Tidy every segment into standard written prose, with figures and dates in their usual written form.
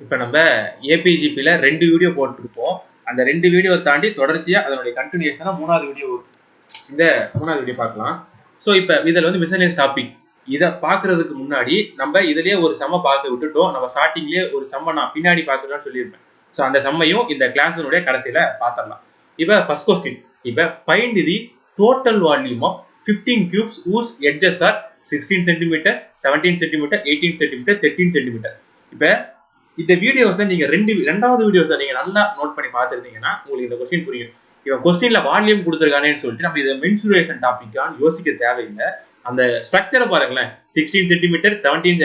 இப்போ நம்ம ஏபிஜிபியில் 2 வீடியோ போட்டிருப்போம். அந்த 2 வீடியோ தாண்டி தொடர்ச்சியாக அதனுடைய கண்டினியூஷனாக 3வது வீடியோ இந்த 3வது வீடியோ பார்க்கலாம். ஸோ இப்போ இதில் வந்து மிஸ்செலேனியஸ் டாபிக் இதை பார்க்கறதுக்கு முன்னாடி நம்ம இதுலேயே ஒரு செம்ம பார்க்க விட்டுட்டோம். நம்ம ஸ்டார்டிங்லேயே ஒரு செம்ம நான் பின்னாடி பார்க்கணும்னு சொல்லியிருப்பேன். ஸோ அந்த செம்மையும் இந்த கிளாஸினுடைய கடைசியில் பார்த்துடலாம். இப்போ ஃபர்ஸ்ட் கொஸ்டின், இப்போ find the total volume of 15 cubes whose edges are 16 cm, 17 cm, 18 cm, 13 cm. இப்போ இந்த வீடியோஸை நீங்க ரெண்டாவது வீடியோஸை நீங்க நல்லா நோட் பண்ணி பார்த்துருந்தீங்கன்னா உங்களுக்கு இந்த கொஸ்டின் புரியும். இவன் கொஸ்டின்ல வால்யூம் கொடுத்துருக்கானேன்னு சொல்லிட்டு நம்ம இதை மென்சுரேஷன் டாபிக்கான்னு யோசிக்க தேவையில்லை. அந்த ஸ்ட்ரக்சரை பாருங்களேன், 16 சென்டிமீட்டர், 17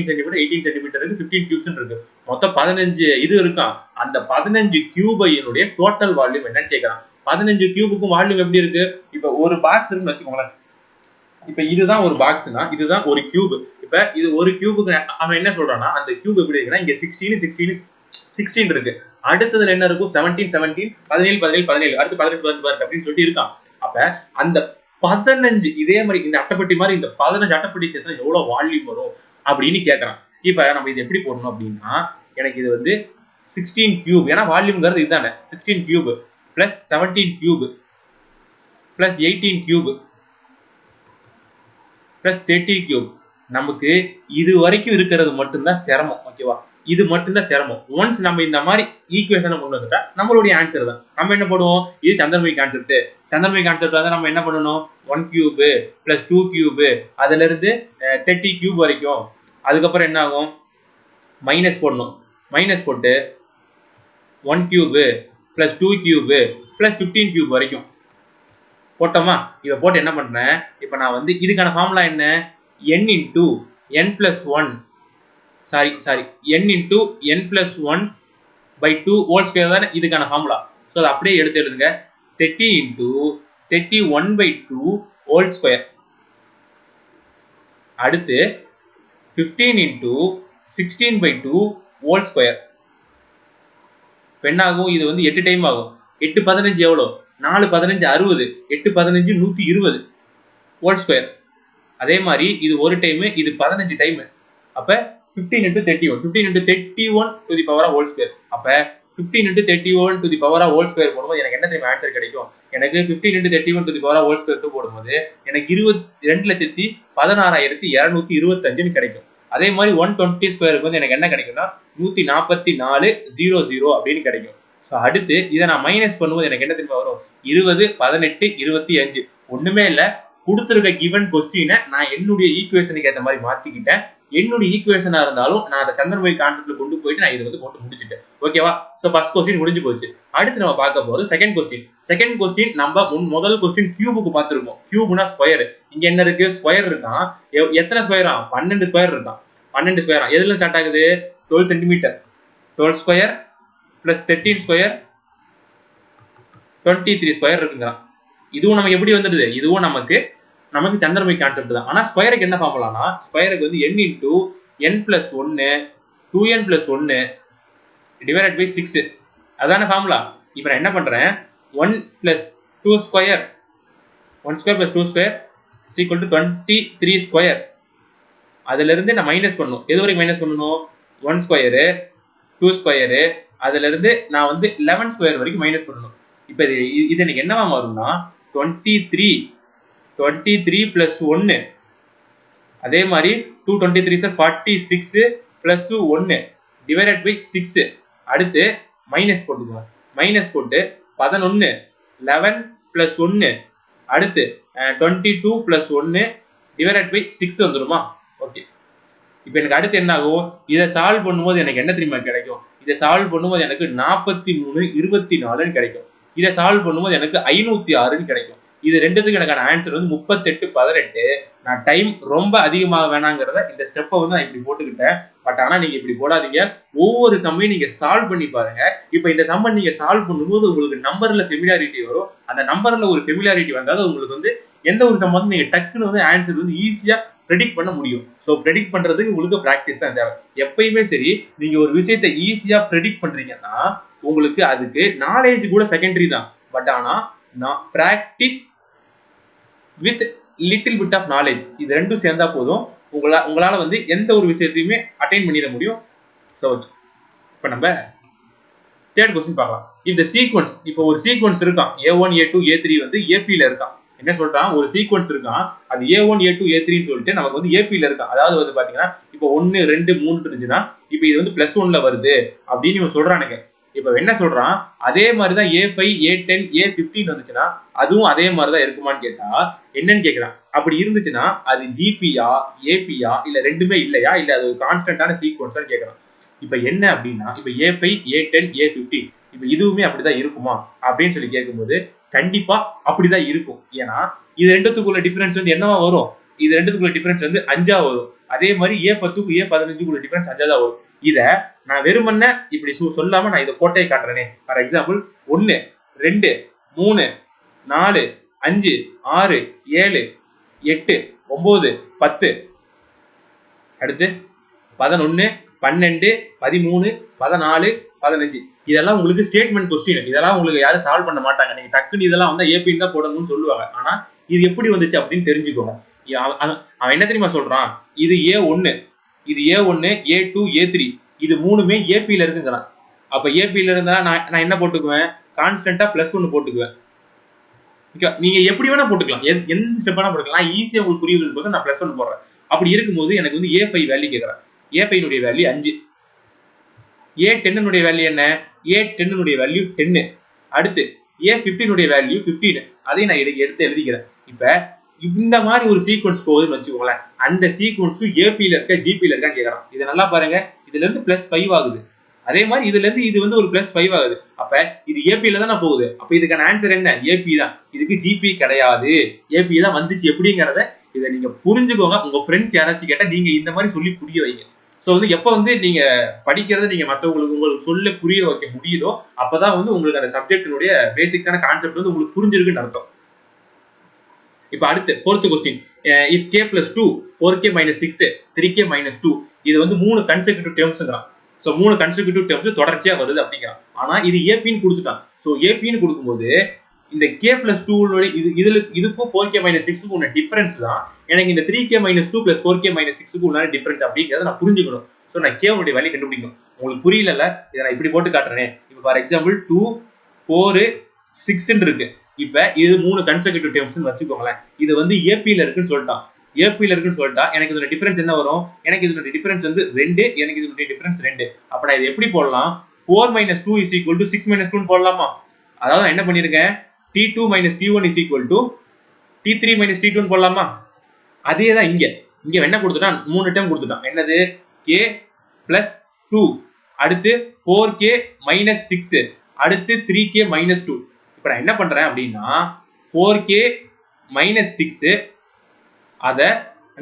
சென்டிமீட்டர், 18 சென்டிமீட்டர் இருக்கு, 15 கியூப்ஸ் இருக்கு, மொத்தம் 15 இது இருக்கான். அந்த 15 கியூபையினுடைய டோட்டல் வால்யூம் என்னன்னு கேட்கறான். 15 கியூபுக்கும் வால்யூம் எப்படி இருக்கு? இப்ப ஒரு பாக்ஸ் இருக்குன்னு வச்சுக்கோங்களேன். இப்ப இதுதான் ஒரு பாக்ஸ்னா இதுதான் ஒரு கியூப். இப்ப இது ஒரு கியூபுக்கு அவன் என்ன சொல்றான்னா, அந்த கியூப் எப்படி இருக்குன்னா இங்க 16 இருக்கு, அடுத்ததுல என்ன இருக்கும் 17 17 17 17 17 அடுத்து 18 18 அப்படின்னு சொல்லிட்டு இருக்கான். அப்ப அந்த 15 இதே மாதிரி இந்த அட்டைப்பட்டி மாதிரி இந்த 15 அட்டைப்பட்டி சேர்த்தா எவ்வளவு வால்யூம் வரும் அப்படின்னு கேட்கறான். இப்ப நம்ம இது எப்படி போடணும் அப்படின்னா, எனக்கு இது வந்து 16 கியூப், ஏன்னா வால்யூம்ங்கிறது இதுதானே, 16 cube plus 17 cube plus 18 cube plus 30 cube. நமக்கு இது வரைக்கும் இருக்கிறது மட்டும்தான் சிரமம். ஓகேவா, இது மட்டும்தான் சிரமம். ஒன்ஸ் நம்ம இந்த மாதிரி ஈக்குவேஷனை கொண்டு வந்துட்டா நம்மளுடைய ஆன்சர் தான். நம்ம என்ன பண்ணுவோம், இது சந்திரமுகி கான்செப்ட். சந்திரமுகி கான்செப்ட் வந்து நம்ம என்ன பண்ணணும், 1 கியூப் பிளஸ் 2 கியூப் அதுல இருந்து 30 கியூப் வரைக்கும். அதுக்கப்புறம் என்ன ஆகும், மைனஸ் போடணும். மைனஸ் போட்டு 1 cube plus 2 cube plus 15 cube வரைக்கும் போட்டோமா. இதை போட்டு என்ன பண்றேன், இப்ப நான் வந்து இதுக்கான ஃபார்முலா என்ன, n into n plus 1 sorry n into n plus 1 by 2 whole square தானே இதுக்கான ஃபார்முலா. ஸோ அதை அப்படியே எடுத்து எழுதுங்க, 30 into 31 by 2 whole square. அடுத்து 15 into 16 by 2 whole square. பெண்ணாகும் இது வந்து 8 டைம் ஆகும். 8 15 எவ்வளோ, 4 15 60, 8 15 120 ஹோல் ஸ்கொயர். அதே மாதிரி இது ஒரு டைம், இது 15 டைம். அப்ப 15 into 31, 15 into 31 to the power of whole square. அப்ப 15 into 31 to the power of whole square போடும்போது எனக்கு என்ன தெரியும் ஆன்சர் கிடைக்கும், எனக்கு 15 into 31 to the power of whole square போடும்போது எனக்கு 22,16,225 கிடைக்கும். அதே மாதிரி 120 ஸ்கொயருக்கு வந்து எனக்கு என்ன கிடைக்கும்னா 144,000 அப்படின்னு கிடைக்கும். ஸோ அடுத்து இதை நான் மைனஸ் பண்ணும்போது எனக்கு என்ன தெரியுமா வரும், 20 18 25. ஒண்ணுமே இல்லை, கொடுத்துருக்க கிவன் கொஸ்டினை நான் என்னுடைய ஈக்குவேஷனுக்கு ஏற்ற மாதிரி மாத்திக்கிட்டேன். என்னுடைய ஈக்குவேஷனா இருந்தாலும் நான் அந்த சந்திரமுகி கான்செப்ட்ல கொண்டு போயிட்டு நான் இதை வந்து போட்டு முடிச்சுட்டேன். ஓகேவா, சோ ஃபர்ஸ்ட் கொஸ்டின் முடிஞ்சு போச்சு. அடுத்து நம்ம பார்க்க போறது செகண்ட் கொஸ்டின். செகண்ட் கொஸ்டின் நம்ம முதல் கொஸ்டின் கியூபுக்கு பார்த்திருக்கோம். கியூப்னா ஸ்கொயர். இங்க என்ன இருக்கு, ஸ்கொயர் இருக்கான். எத்தனை ஸ்கொயரா, 12 ஸ்கொயர் இருக்கான். 12 ஸ்கொயரா எதுல ஸ்டார்ட் ஆகுது, 12 centimetre, 12 square plus 13 square 23 square இருக்குங்க. இதுவும் நமக்கு எப்படி வந்துடுது, இதுவும் நமக்கு சந்திரமுகி கான்செப்ட் தான். ஆனா ஸ்கொயருக்கு என்ன ஃபார்முலானா, ஸ்கொயருக்கு வந்து n into n plus 1 2n plus 1 divided by 6 அதான ஃபார்முலா. இப்போ நான் என்ன பண்றேன், 1 plus 2 square 1 square plus 2 square is equal to 23 square. அதுல இருந்து நான் மைனஸ் பண்ணணும். எது வரைக்கும் மைனஸ் பண்ணணும், 1 ஸ்கொயர் 2 ஸ்கொயர் அதுல இருந்து நான் வந்து 11 ஸ்கொயர் வரைக்கும் மைனஸ் பண்ணணும். இப்போ இது எனக்கு என்னவா மாறும்னா 23 plus 1 அதே மாதிரி 223 46 plus 1 divided by 6. அடுத்து மைனஸ் போட்டுக்கோங்க. மைனஸ் போட்டு 11 11 plus 1 அடுத்து 22 plus 1 divided by 6 வந்துருமா. ஓகே, இப்போ எனக்கு அடுத்து என்ன ஆகும், இதை சால்வ் பண்ணும்போது எனக்கு என்ன தெரியுமா கிடைக்கும், இதை சால்வ் பண்ணும்போது எனக்கு 43 24 கிடைக்கும். இதை சால்வ் பண்ணும்போது எனக்கு 506 கிடைக்கும். இது ரெண்டுத்துக்கு எனக்கான ஆன்சர் வந்து 38 18. நான் டைம் ரொம்ப அதிகமாக வேணாங்கிறத இந்த ஸ்டெப்பை வந்து நான் இப்படி போட்டுக்கிட்டேன். பட் ஆனா நீங்க இப்படி போடாதீங்க, ஒவ்வொரு சம்மையும் நீங்க சால்வ் பண்ணி பாருங்க. இப்போ இந்த சம்மை நீங்க சால்வ் பண்ணும்போது உங்களுக்கு நம்பர்ல ஃபெமிலியாரிட்டி வரும். அந்த நம்பர்ல ஒரு ஃபெமிலியாரிட்டி வந்தாலும் உங்களுக்கு வந்து எந்த ஒரு சம் வந்து நீங்க டக்குன்னு வந்து ஆன்சர் வந்து ஈஸியா ப்ரெடிக்ட் பண்ண முடியும். ஸோ ப்ரெடிக்ட் பண்றதுக்கு உங்களுக்கு ப்ராக்டிஸ் தான் தேவை. எப்பயுமே சரி, நீங்க ஒரு விஷயத்தை ஈஸியா ப்ரெடிக்ட் பண்றீங்கன்னா உங்களுக்கு அதுக்கு நாலேஜ் கூட செகண்டரி தான். பட் ஆனா practice with little bit of knowledge, இது ரெண்டும் சேர்ந்தா போதும், உங்களால வந்து எந்த ஒரு விஷயத்தையுமே அட்டைன் பண்ணிட முடியும். ஸோ இப்ப நம்ம தேர்ட் क्वेश्चन பார்க்கலாம். இந்த சீக்வென்ஸ் இப்போ ஒரு சீக்வென்ஸ் இருக்கான் A1 A2 A3 வந்து AP ல இருக்கான். என்ன சொல்றான், ஒரு சீக்வென்ஸ் இருக்கான், அது A1 A2 A3 ன்னு சொல்லிட்டு நமக்கு வந்து AP ல இருக்கான். அதாவது வந்து பாத்தீங்கன்னா இப்போ 1 2 3 இருந்துச்சுன்னா இப்போ இது வந்து +1 ல வருது அப்படின்னு இவன் சொல்றானுங்க. இப்போ என்ன சொல்றான், அதே மாதிரி தான் A5 A10 A15 வந்துச்சுன்னா அதுவும் அதே மாதிரி தான் இருக்குமான்னு கேட்டா என்னன்னு கேக்குறான். அப்படி இருந்துச்சுன்னா அது GP-யா AP-யா இல்ல ரெண்டுமே இல்லையா இல்ல அது ஒரு கான்ஸ்டன்டான சீக்வென்ஸான்னு கேக்குறான். இப்ப என்ன அப்படின்னா இப்ப A5 A10 A15 இப்ப இதுவுமே அப்படிதான் இருக்குமா அப்படின்னு சொல்லி கேட்கும்போது கண்டிப்பா அப்படிதான் இருக்கும். ஏன்னா இது ரெண்டுத்துக்குள்ள டிஃபரன்ஸ் வந்து என்னவா வரும், இது ரெண்டுத்துக்குள்ள டிஃபரன்ஸ் வந்து 5ஆ வரும். அதே மாதிரி A10க்கு A15க்குள்ள டிஃபரன்ஸ் 5ஆ தான் வரும். இத நான் வெறுமனே இப்படி சொல்லாம நான் இத கோட்டையை காட்டுறேனே. ஃபார் எக்ஸாம்பிள் 1 2 3 4 5 6 7 8 9 10 அடுத்து 11 12 13 14 15 இதெல்லாம் உங்களுக்கு ஸ்டேட்மெண்ட் கொஸ்டின். இதெல்லாம் உங்களுக்கு யாரும் சால்வ் பண்ண மாட்டாங்க. நீங்க டக்குன்னு இதெல்லாம் வந்து ஏபின்னு தான் போடணும்னு சொல்லுவாங்க. ஆனா இது எப்படி வந்துச்சு அப்படின்னு தெரிஞ்சுக்கோங்க. அவன் என்ன தெரியுமா சொல்றான், இது A1 இது A1 A2 A3 இது மூணுமே ஏபில இருக்குங்கிறான். அப்ப ஏபில இருந்தா நான் என்ன போட்டுக்குவேன், கான்ஸ்டன்டா +1 போட்டுக்குவேன். நீங்க எப்படி வேணா போட்டுக்கலாம், எந்த ஸ்டெப் வேணா போட்டுக்கலாம். ஈஸியா உங்களுக்கு புரியுதுக்கு நான் +1 போடுறேன். அப்படி இருக்கும்போது எனக்கு வந்து A5 வேல்யூ கேக்குறேன். A5 உடைய வேல்யூ 5. A10 உடைய வேல்யூ என்ன, A10 உடைய வேல்யூ 10. அடுத்து A15 உடைய வேல்யூ 15. அதை நான் எடுத்து எழுதிக்கிறேன். இப்ப இந்த மாதிரி ஒரு சீக்வென்ஸ் போகுதுன்னு வச்சுக்கோங்களேன், அந்த சீக்வென்ஸ் AP ல இருக்க GP ல இருக்கான்னு கேக்குறான். இத நல்லா பாருங்க, இதுல இருந்து +5 ஆகுது. அதே மாதிரி இதுல இருந்து இது வந்து ஒரு +5 ஆகுது. அப்ப இது AP ல தானே போகுது. அப்ப இதுக்கான ஆன்சர் என்ன, AP தான். இதுக்கு GP கிடையாது, AP தான் வந்துச்சு. எப்படிங்கறத இத நீங்க புரிஞ்சுக்கோங்க. உங்க ஃப்ரெண்ட்ஸ் யாராச்சும் கேட்டா நீங்க இந்த மாதிரி சொல்லி புரிய வைங்க. சோ வந்து எப்ப வந்து நீங்க படிக்கிறத நீங்க மத்தவங்களுக்கு உங்களுக்கு சொல்ல புரிய வைக்க முடியுதோ அப்பதான் வந்து உங்களுக்கு அந்த சப்ஜெக்டினுடைய பேசிக்ஸான கான்செப்ட் வந்து உங்களுக்கு புரிஞ்சிருக்குன்னு அர்த்தம். இப்ப அடுத்து 4th question, if k + 2 4k - 6 3k - 2 இது வந்து மூணு கன்செக்யூட்டிவ் டேர்ம்ஸ்ங்கறான். சோ மூணு கன்செக்யூட்டிவ் டேர்ம்ஸ் தொடர்ச்சியா வருது அப்படிங்கறான். ஆனா இது AP ன்னு கொடுத்துட்டான். சோ AP ன்னு கொடுக்கும்போது இந்த k + 2 உடைய இதுக்கும் 4k - 6க்கும் உள்ள டிஃபரன்ஸ் தான் எனக்கு இந்த 3k - 2 + 4k - 6க்கு உள்ள டிஃபரன்ஸ் அப்படிங்கறத நான் புரிஞ்சுக்கணும். சோ நான் k உடைய வேல்யூ கண்டுபிடிக்கணும். உங்களுக்கு புரியலல, இத நான் இப்படி போட்டு காட்டுறேனே. இப்போ ஃபார் எக்ஸாம்பிள் 2 4 6 ன்னு இருக்கு. இப்ப இது மூணு கன்செக்யூட்டிவ் டேர்ம்ஸ்னு வச்சுக்கோங்களேன். இது வந்து AP ல இருக்குன்னு சொல்லிட்டான். AP ல இருக்குன்னு சொல்லிட்டா எனக்கு இதோட டிஃபரன்ஸ் என்ன வரும், எனக்கு இதோட டிஃபரன்ஸ் வந்து 2, எனக்கு இதோட டிஃபரன்ஸ் 2. அப்ப நான் இத எப்படி போடலாம், 4 - 2 = 6 - 2 ன்னு போடலாமா? அதாவது நான் என்ன பண்ணிருக்கேன், T2 - T1 = T3 - T2 ன்னு போடலாமா? அதே தான் இங்க என்ன கொடுத்துட்டான், மூணு டேர்ம் கொடுத்துட்டான். என்னது, k + 2 அடுத்து 4k - 6 அடுத்து 3k - 2. இப்ப நான் என்ன பண்றேன் அப்படின்னா 4k - 6 அத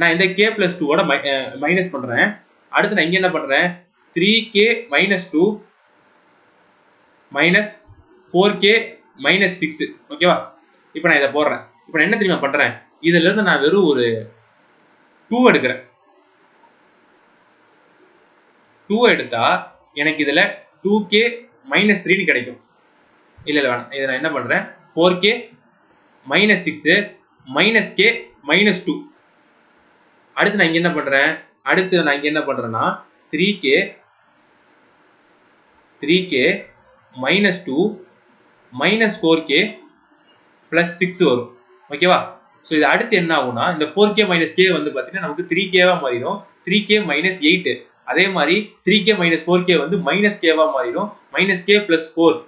நான் இந்த k + 2 ஓட மைனஸ் பண்றேன். அடுத்து நான் இங்க என்ன பண்றேன், 3k - 2 4k - 6. ஓகேவா? இப்ப நான் இத போடுறேன். இப்ப நான் என்ன தெரியுமா பண்றேன், இதுல இருந்து நான் வெறும் ஒரு 2 எடுக்கிறேன். 2 எடுத்தா எனக்கு இதுல 2k - 3 ன்னு கிடைக்கும். இல்ல வேணாம், இத நான் என்ன பண்றேன், 4k - 6 - k - 2. அடுத்து நான் இங்க என்ன பண்றேன், னா 3k - 2 - 4k + 6 வரும். ஓகேவா? சோ இது அடுத்து என்ன ஆகும்னா இந்த 4k - k வந்து பாத்தீங்கன்னா நமக்கு 3k வா மாறிடும். 3k - 8 அதே மாதிரி 3k - 4k வந்து -k வா மாறிடும். -k + 4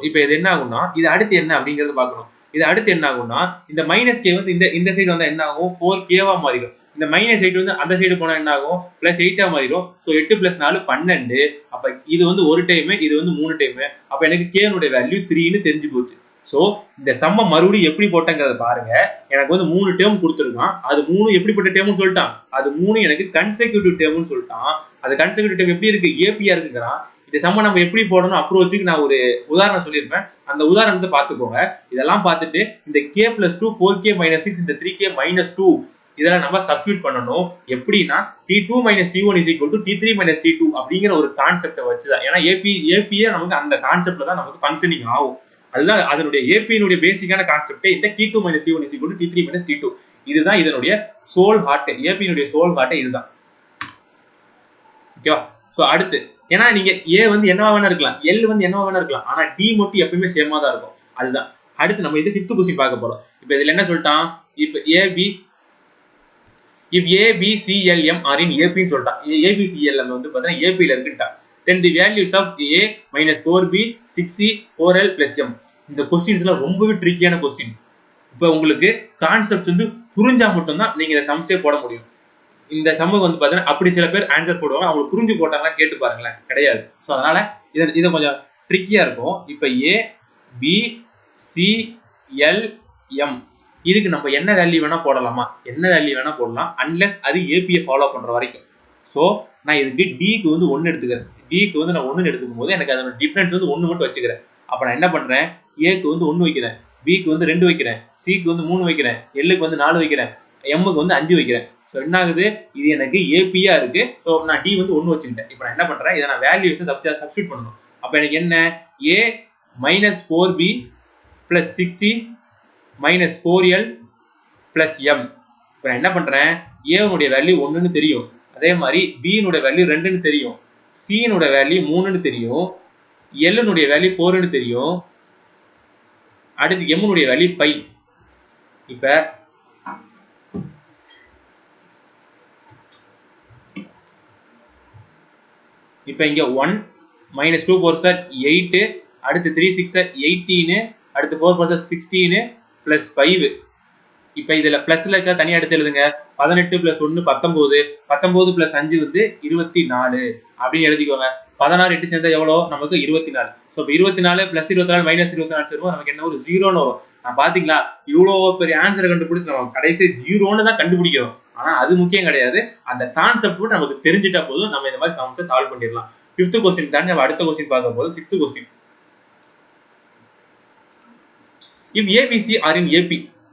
இப்ப இது என்ன ஆகும்னா இது அடுத்து என்ன அப்படிங்கறத பார்க்கணும். இது அடுத்து என்ன ஆகும்னா இந்த -k வந்து இந்த சைடு வந்தா என்ன ஆகும், 4k வா மாறிடும். இந்த -8 வந்து அந்த சைடு போனா என்ன ஆகும், +8 ஆ மாறிடும். சோ 8 + 4 12. அப்ப இது வந்து ஒரு டைம், இது வந்து 3 டைம். அப்ப எனக்கு k னுடைய வேல்யூ 3 ன்னு தெரிஞ்சு போச்சு. சோ இந்த சம்ம மறுபடியும் எப்படி போட்டேங்கறத பாருங்க. எனக்கு வந்து 3 டேர்ம் கொடுத்திருக்கான். அது 3 எப்படிப்பட்ட டேர்ம்னு சொல்லிட்டான், அது 3 எனக்கு கன்செக்யூட்டிவ் டேர்ம்னு சொல்லிட்டான். அது கன்செக்யூட்டிவ் டேர்ம் எப்படி இருக்கு, AP-யா இருக்குங்கறான். இந்த சம்ம நம்ம எப்படி போடணும் அப்ரோச்சுக்கு நான் ஒரு உதாரணம் சொல்லியிருப்பேன். அந்த உதாரணத்தை பார்த்துக்கோங்க. இதெல்லாம் பார்த்துட்டு இந்த k + 2 4k - 6 இந்த 3k - 2 இதெல்லாம் நம்ம சப்ஸ்டிட்யூட் பண்ணனும். எப்படின்னா T2 - T1 = T3 - T2 அப்படிங்கிற ஒரு கான்செப்ட வச்சுதான். ஏன்னா AP நமக்கு அந்த கான்செப்ட்ல தான் நமக்கு ஃபங்க்ஷனிங் ஆகும். அதுதான் அதனுடைய AP னுடைய பேசிக்கான கான்செப்ட். இந்த T2 - T1 = T3 - T2 இதுதான் இதனுடைய சோல் ஹார்ட். AP னுடைய சோல் ஹார்ட் இதுதான். ஓகேவா? சோ அடுத்து ஏன்னா நீங்க ஏ வந்து என்னவா வேணா இருக்கலாம், எல் வந்து என்னவா வேணா இருக்கலாம், ஆனா டி மட்டும் எப்பவுமே சேமா தான் இருக்கும். அதுதான். அடுத்து நம்ம இது 5th क्वेश्चन பார்க்க போறோம். இப்போ இதுல என்ன சொல்லிட்டான், if AB if ABCLM are in AP ன்னு சொல்லிட்டான். ABCLM வந்து பார்த்தா AP ல இருக்குன்ட்டான். then the values of A minus 4B 6C 4L plus M. இந்த क्वेश्चंஸ்லாம் ரொம்பவே ட்ரிக்கியான क्वेश्चन. இப்போ உங்களுக்கு கான்செப்ட் வந்து புரிஞ்சா மட்டும் தான் நீங்க இந்த சம்ஸே போட முடியும். இந்த சம்முக்கு வந்து பார்த்தீங்கன்னா அப்படி சில பேர் ஆன்சர் போடுவாங்க, அவங்களுக்கு புரிஞ்சு போட்டாங்கன்னா கேட்டு பாருங்களேன், கிடையாது. ஸோ அதனால இதை கொஞ்சம் ட்ரிக்கியா இருக்கும். இப்போ ஏ பி சி எல் எம் இதுக்கு நம்ம என்ன வேல்யூ வேணா போடலாமா, என்ன வேல்யூ வேணா போடலாம், அன்லெஸ் அது ஏபியை ஃபாலோ பண்ற வரைக்கும். ஸோ நான் இதுக்கு டிக்கு வந்து 1 எடுத்துக்கிறேன். டிக்கு வந்து நான் 1 எடுத்துக்கும் போது எனக்கு அதோட டிஃபரன்ஸ் வந்து 1 மட்டும் வச்சுக்கிறேன். அப்ப நான் என்ன பண்றேன், ஏக்கு வந்து 1 வைக்கிறேன், பிக்கு வந்து 2 வைக்கிறேன், சிக்கு வந்து 3 வைக்கிறேன், எல்லுக்கு வந்து 4 வைக்கிறேன், எம்முக்கு வந்து 5 வைக்கிறேன். ஸோ என்ன ஆகுது, இது எனக்கு ஏபியா இருக்கு. ஸோ நான் டி வந்து 1 வச்சுட்டேன். இப்போ நான் என்ன பண்றேன், இதை நான் வேல்யூ சப்ஸ்டியூட் பண்ணணும். அப்ப எனக்கு என்ன, ஏ மைனஸ் 4பி பிளஸ் 6சி மைனஸ் 4எல் பிளஸ் எம். இப்போ நான் என்ன பண்றேன், ஏனுடைய வேல்யூ 1ன்னு தெரியும், அதே மாதிரி பினுடைய வேல்யூ 2ன்னு தெரியும், சினுடைய வேல்யூ 3ன்னு தெரியும், எல்லுடைய வேல்யூ 4ன்னு தெரியும், அடுத்து எம்னுடைய வேல்யூ 5. இப்ப இங்க 1 minus 2 4 சார் 8, அடுத்து 3 6 சார் 18, அடுத்து 4 4 சார் 16 plus 5. இப்ப இதுல பிளஸ்ல இருக்க தனியா எடுத்து எழுதுங்க. 18 plus 1 19, 19 plus 5 வந்து 24 அப்படின்னு எழுதிக்கோங்க. 16 8 சேர்ந்தா எவ்வளவு, நமக்கு 24. சோ இப்ப 24 plus 24 minus 24 சேரும்போது நமக்கு என்ன ஒரு 0ன்னு வரும். நான் பாத்தீங்களா, இவ்வளவு பெரிய ஆன்சரை கண்டுபிடிச்சு நம்ம கடைசி 0ன்னு தான் கண்டுபிடிக்கிறோம். ஆனா அது முக்கியம் கிடையாது, அந்த கான்செப்ட் மட்டும் நமக்கு தெரிஞ்சிட்டா போதும், நம்ம இந்த மாதிரி சம்ஸை சால்வ் பண்ணிடலாம். 5th क्वेश्चन தாண்டி நம்ம அடுத்த क्वेश्चन பார்க்க போறோம். 6th question. if ABC are in AP,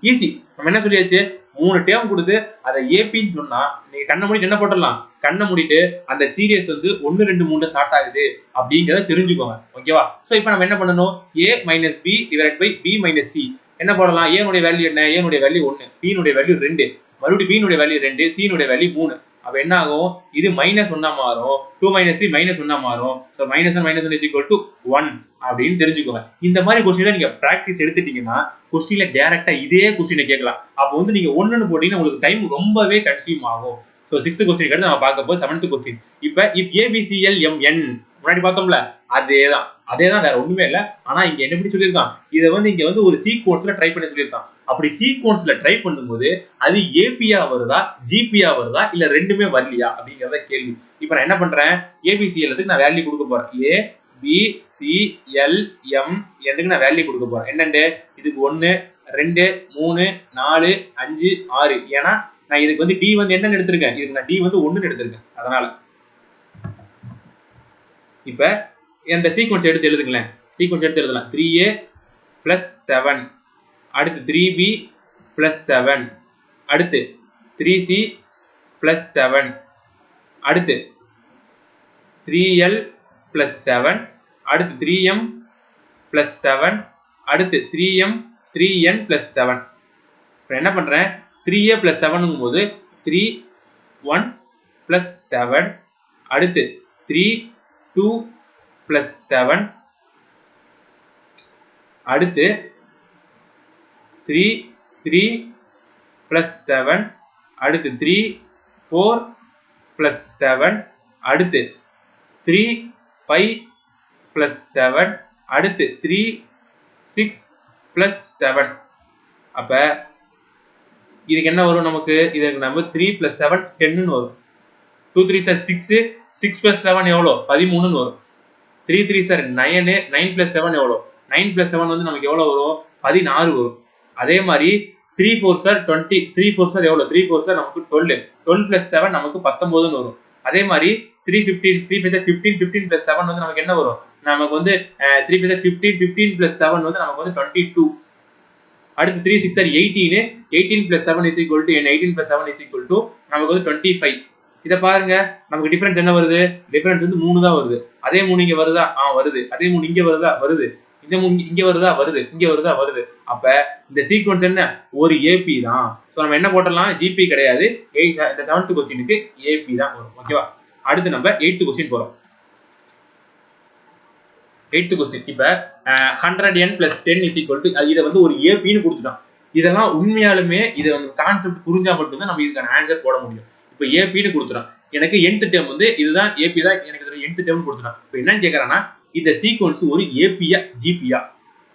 easy. நம்ம என்ன சொல்லியாச்சு, 3 டேர்ம் கொடுத்து அதை ஏபின்னு சொன்னா நீங்க கண்ணை மூடிட்டு என்ன போட்டுடலாம், கண்ணை மூடிட்டு அந்த சீரியஸ் வந்து 1 2 3 ஸ்டார்ட் ஆகுது அப்படிங்கறத தெரிஞ்சுக்கோங்க. ஓகேவா? சோ இப்போ நம்ம என்ன பண்ணணும், a minus b divided by b minus c. என்ன போடலாம், a னுடைய வேல்யூ என்ன, a னுடைய வேல்யூ 1, b னுடைய வேல்யூ 2, மறுபடியும் b னுடைய வேல்யூ 2, c னுடைய வேல்யூ 3. அப்ப என்ன ஆகும், இது -1 மாறும், 2 - 3 -1 மாறும். சோ -1 - 1 = 1 அப்படின்னு தெரிஞ்சுக்கோங்க. இந்த மாதிரி क्वेश्चन நீங்க பிராக்டிஸ் எடுத்துட்டீங்கன்னா क्वेश्चनல டைரக்டா இதே क्वेश्चन கேட்கலாம். அப்ப வந்து நீங்க 1ன்னு போட்டீங்கன்னா உங்களுக்கு டைம் ரொம்பவே கன்சியூம் ஆகும். சோ 6th क्वेश्चन அடுத்து நம்ம பார்க்க போறோம். 7th question. இப்போ if ABCLMN முன்னாடி பார்த்தோம்ல, அதேதான் வேற ஒண்ணுமே இல்ல. ஆனா இங்க என்ன எப்படி சொல்லிருக்கான், இத வந்து இங்க வந்து ஒரு சீக்வென்ஸ்ல ட்ரை பண்ண சொல்லிருக்கான். அப்படி சீக்வென்ஸ்ல ட்ரை பண்ணும்போது அது ஏபியா வருதா ஜிபியா வருதா இல்ல ரெண்டுமே வரலையா அப்படிங்கறத கேள்வி. இப்போ நான் என்ன பண்றேன், ஏபிசிஎல்க்கு நான் வேல்யூ கொடுக்க போறேன். ஏ பி சி எல் எம் எனக்கு நான் வேல்யூ கொடுக்க போறேன். என்னண்டு, இதுக்கு 1 2 3 4 5 6. ஏன்னா நான் இதுக்கு வந்து டி வந்து என்னன்னு எடுத்திருக்கேன், இதுக்கு நான் டி வந்து 1ன்னு எடுத்திருக்கேன். அதனால இப்ப இந்த சீக்வென்ஸ் எடுத்து எழுதுங்களேன். சீக்வென்ஸ் எடுத்து எழுதலாம். 3a plus 7, அடுத்து 3b plus 7, அடுத்து 3c plus 7, அடுத்து 3l plus 7, அடுத்து 3m plus 7, அடுத்து 3m 3n plus 7. இப்போ என்ன பண்றேன், 3a plus 7ங்கும் போது 3 1 plus 7, அடுத்து 3 2 plus 7, அடுத்து 3 3 plus 7, அடுத்து 3 4 plus 7, அடுத்து 3 5 plus 7, அடுத்து 3 6 plus 7. அப்ப இதுக்கு என்ன வரும் நமக்கு, இதுக்கு நம்ம 3 plus 7 10 ன்னு வரும். 2 3 சார் 6, 6 plus 7 எவ்வளோ 13 ன்னு வரும். 3 3 சார் 9, 9 plus 7 எவ்வளோ, 9 plus 7 வந்து நமக்கு எவ்வளவு வரும், 16 வரும். அதே மாதிரி 3 4 சார் 20, 3 4 சார் எவ்வளவு, 3 4 சார் நமக்கு 12, 12 plus 7 நமக்கு 19 ன்னு வரும். அதே மாதிரி 3 15, 3 5 15, 15 plus 7 வந்து நமக்கு என்ன வரும், நமக்கு வந்து 3 5 15, 15 plus 7 வந்து நமக்கு வந்து 22. அடுத்து 3 6 sir 18, 18 plus 7 is equal to 18 plus 7 is equal to நமக்கு வந்து 25. இத பாருங்க, நமக்கு டிஃபரன்ஸ் என்ன வருது, டிஃபரன்ஸ் வந்து 3 தான் வருது. அதே 3 இங்க வருதா, வருது. அதே 3 இங்க வருதா, வருது. இந்த 3 இங்க வருதா, வருது. இங்க வருதா, வருது. அப்ப இந்த சீக்வென்ஸ் என்ன, ஒரு ஏபி தான். சோ நம்ம என்ன போடலாம், ஜிபி கிடையாது. இந்த 7th क्वेश्चनக்கு ஏபி தான் வரும். ஓகேவா? அடுத்து நம்ம 8th கொஸ்டின் போறோம். 8th கொஸ்டின் இப்ப 100n plus 10 is equal to இதை வந்து ஒரு ஏபின்னு கொடுத்துட்டான். இதெல்லாம் உண்மையாலுமே இதை வந்து கான்செப்ட் புரிஞ்சா மட்டும்தான் நம்ம இதுக்கான ஆன்சர் போட முடியும். இப்ப ஏபின்னு கொடுத்துட்டான். எனக்கு nth டேர்ம் வந்து இதுதான் ஏபி தான் எனக்கு nth டேர்ம் கொடுத்துட்டான். இப்ப என்னன்னு கேட்கறான்னா இந்த சீக்வன்ஸ் ஒரு ஏபியா ஜிபியா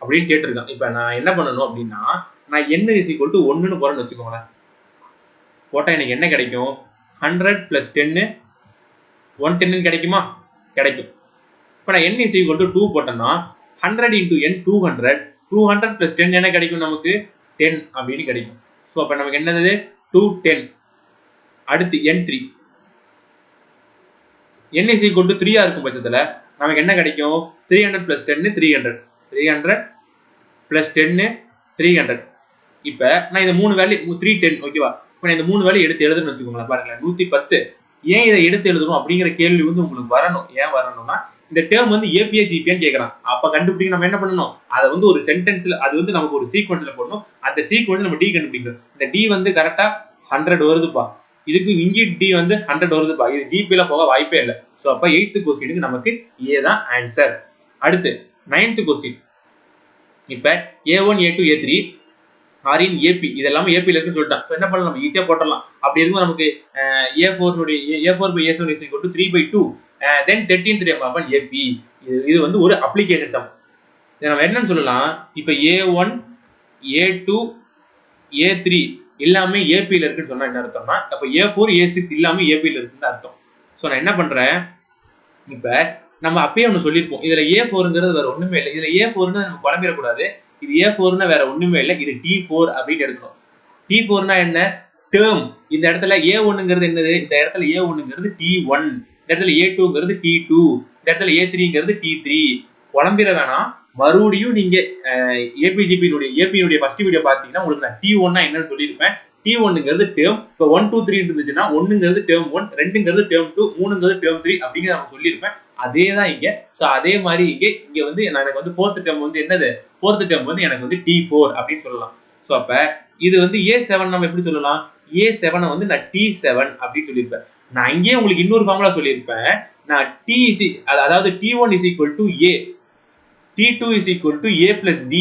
அப்படின்னு கேட்டிருக்கான். இப்ப நான் என்ன பண்ணணும் அப்படின்னா நான் n is equal to 1ன்னு போறேன்னு வச்சுக்கோங்களேன். போட்டா எனக்கு என்ன கிடைக்கும்? 100 plus 10 110 கிடைக்குமா? கிடைக்கும். இப்ப நான் n is equal to 2 போட்டேன்னா 100 into n 200 200 plus 10 என்ன கிடைக்கும் நமக்கு? 10 அப்படின்னு கிடைக்கும். சோ அப்ப நமக்கு என்னது? 210. அடுத்து n3 n is equal to 3 இருக்கும் பட்சத்துல நமக்கு என்ன கிடைக்கும்? 300 plus 10 300 300 plus 10 300. இப்ப நான் இந்த மூணு வேல்யூ 310 ஓகேவா? இப்ப நான் இந்த மூணு வேல்யூ எடுத்து எழுதுன்னு வச்சுக்கோங்களேன். பாருங்க 110. ஏன் இதை எடுத்து எழுதணும் அப்படிங்கிற கேள்வி வந்து உங்களுக்கு வரணும். ஏன் வரணும்னா இந்த டேர்ம் வந்து ஏபிஏ ஜிபிஏன்னு கேட்கறான். அப்ப கண்டுபிடிக்க நம்ம என்ன பண்ணணும்? அதை வந்து ஒரு சென்டென்ஸ்ல அது வந்து நமக்கு ஒரு சீக்வன்ஸ்ல போடணும். அந்த சீக்வன்ஸ் நம்ம டி கண்டுபிடிக்கணும். இந்த டி வந்து கரெக்டா 100 வருதுப்பா. இதுக்கு இங்கே டி வந்து 100 வருதுப்பா. இது ஜிபில போக வாய்ப்பே இல்லை. சோ அப்ப 8th கொஸ்டினுக்கு நமக்கு ஏ தான் ஆன்சர். அடுத்து 9th கொஸ்டின். இப்ப A1 A2 A3 ஆர் இன் ஏபி இதெல்லாம் ஏபில இருக்குன்னு சொல்லிட்டான். சோ என்ன பண்ணலாம்? நம்ம ஈஸியா போட்டுடலாம். அப்படி இருக்கும் நமக்கு A4 உடைய A4 by A7 is equal to 3/2 then 13th term of an AP. இது வந்து ஒரு அப்ளிகேஷன் சம். இத நம்ம என்னன்னு சொல்லலாம்? இப்ப A1 A2 A3 எல்லாமே ஏபில இருக்குன்னு சொன்னா என்ன அர்த்தம்னா அப்ப A4 A6 எல்லாமே ஏபில இருக்குன்னு அர்த்தம். சோ நான் என்ன பண்றேன்? இப்ப நம்ம அப்பயே ஒன்னு சொல்லிருப்போம். இதுல A4ங்கிறது வேற ஒண்ணுமே இல்லை. இதுல A4ன்னு நம்ம குழம்பிட கூடாது. இது A4ன்னா வேற ஒண்ணுமே இல்லை. இது T4 அப்படின்னு எடுக்கணும். T4னா என்ன? டேர்ம். இந்த இடத்துல A1ங்கிறது என்னது? இந்த இடத்துல A1ங்கிறது T1, இந்த இடத்துல A2ங்கிறது T2, இந்த இடத்துல A3ங்கிறது T3. குழம்பிட வேணாம். மறுபடியும் நீங்க ஏபியினுடைய ஃபர்ஸ்ட் வீடியோ பாத்தீங்கன்னா உங்களுக்கு நான் T1னா என்னன்னு சொல்லியிருப்பேன். T1ங்கிறது டேர்ம். இப்ப 1 2 3 இருந்துச்சுன்னா 1ங்கிறது டேர்ம் 1, 2ங்கிறது டேர்ம் 2, 3ங்கிறது டேர்ம் 3 அப்படிங்கறத நான் சொல்லியிருப்பேன். அதே தான் இங்க. சோ அதே மாதிரி இங்க வந்து எனக்கு வந்து 4th டேர்ம் வந்து என்னது? 4th டேர்ம் வந்து எனக்கு வந்து T4 அப்படின்னு சொல்லலாம். சோ அப்ப இது வந்து A7 நம்ம எப்படி சொல்லலாம்? A7 வந்து நான் T7 அப்படின்னு சொல்லியிருப்பேன். நான் இங்கேயே உங்களுக்கு இன்னொரு ஃபார்முலா சொல்லியிருப்பேன். நான் அதாவது T1 is equal to A, T2 is equal to A plus D,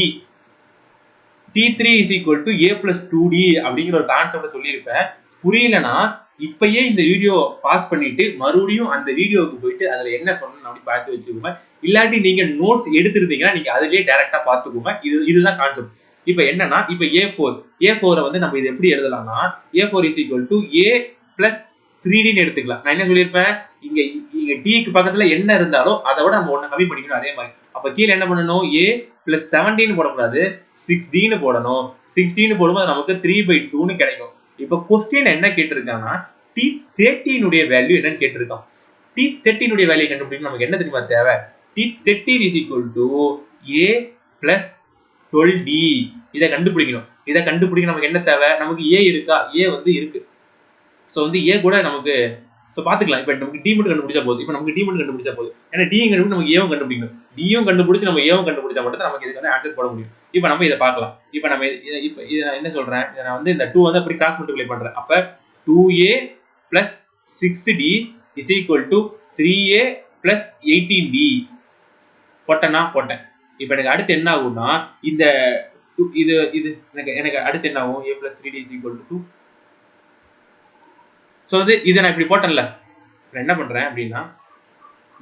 T3 is equal to A plus 2D அப்படிங்கிற ஒரு கான்செப்ட் சொல்லியிருப்பேன். புரியலனா இப்பயே இந்த வீடியோ பாஸ் பண்ணிட்டு மறுபடியும் அந்த வீடியோவுக்கு போயிட்டு அதுல என்ன சொன்னேன் அப்படி பார்த்து வச்சுக்கோங்க. இல்லாட்டி நீங்க நோட்ஸ் எடுத்துருந்தீங்கன்னா நீங்க அதுலயே டைரக்டா பாத்துக்கோங்க. இதுதான் கான்செப்ட். இப்ப என்னன்னா இப்ப A4 வந்து நம்ம இது எப்படி எழுதலாம்னா A4 is equal to A plus 3D ன்னு எடுத்துக்கலாம். நான் என்ன சொல்லியிருப்பேன்? இங்க D க்கு பக்கத்துல என்ன இருந்தாலும் அதை விட நம்ம ஒண்ணு கம்மி பண்ணிக்கணும். அதே மாதிரி அப்ப கீழே என்ன பண்ணணும்? A plus 17 போடக்கூடாது, 6D ன்னு போடணும். 6D ன்னு போடும்போது நமக்கு 3/2 ன்னு கிடைக்கும். இப்ப கொஸ்டின் என்ன கேட்டிருக்காங்கன்னா T13 உடைய வேல்யூ என்னன்னு கேட்டிருக்கான். T13 உடைய வேல்யூ கண்டுபிடிக்க நமக்கு என்ன தெரியுமா தேவை? T13 is equal to A plus 12D. இதை கண்டுபிடிக்கணும். இதை கண்டுபிடிக்க நமக்கு என்ன தேவை? நமக்கு A இருக்கா? A வந்து இருக்கு. சோ வந்து A கூட நமக்கு சோ பாத்துக்கலாம். இப்ப நமக்கு D மட்டும் கண்டுபிடிச்சா போதும். இப்ப நமக்கு D மட்டும் கண்டுபிடிச்சா போதும். ஏன்னா D கண்டுபிடிச்சு நமக்கு A வும் கண்டுபிடிக்கணும். D யும் கண்டுபிடிச்சு நம்ம A வும் கண்டுபிடிச்சா மட்டும் நமக்கு இதுக்கான ஆன்சர் போட முடியும். இப்ப நம்ம இத பார்க்கலாம். இப்ப நம்ம இப்ப நான் என்ன சொல்றேன்? நான் வந்து இந்த 2 வந்து அப்படி கிராஸ் மல்டிப்ளை பண்றேன். அப்ப 2A plus 6D is equal to 3A plus 18D. போட்டேன். இப்ப எனக்கு அடுத்து என்ன ஆகும்னா இந்த இது எனக்கு அடுத்து என்ன ஆகும்? A plus 3D is equal to 2. So வந்து இதை நான் இப்படி போட்டேன்ல. நான் என்ன பண்றேன் அப்படின்னா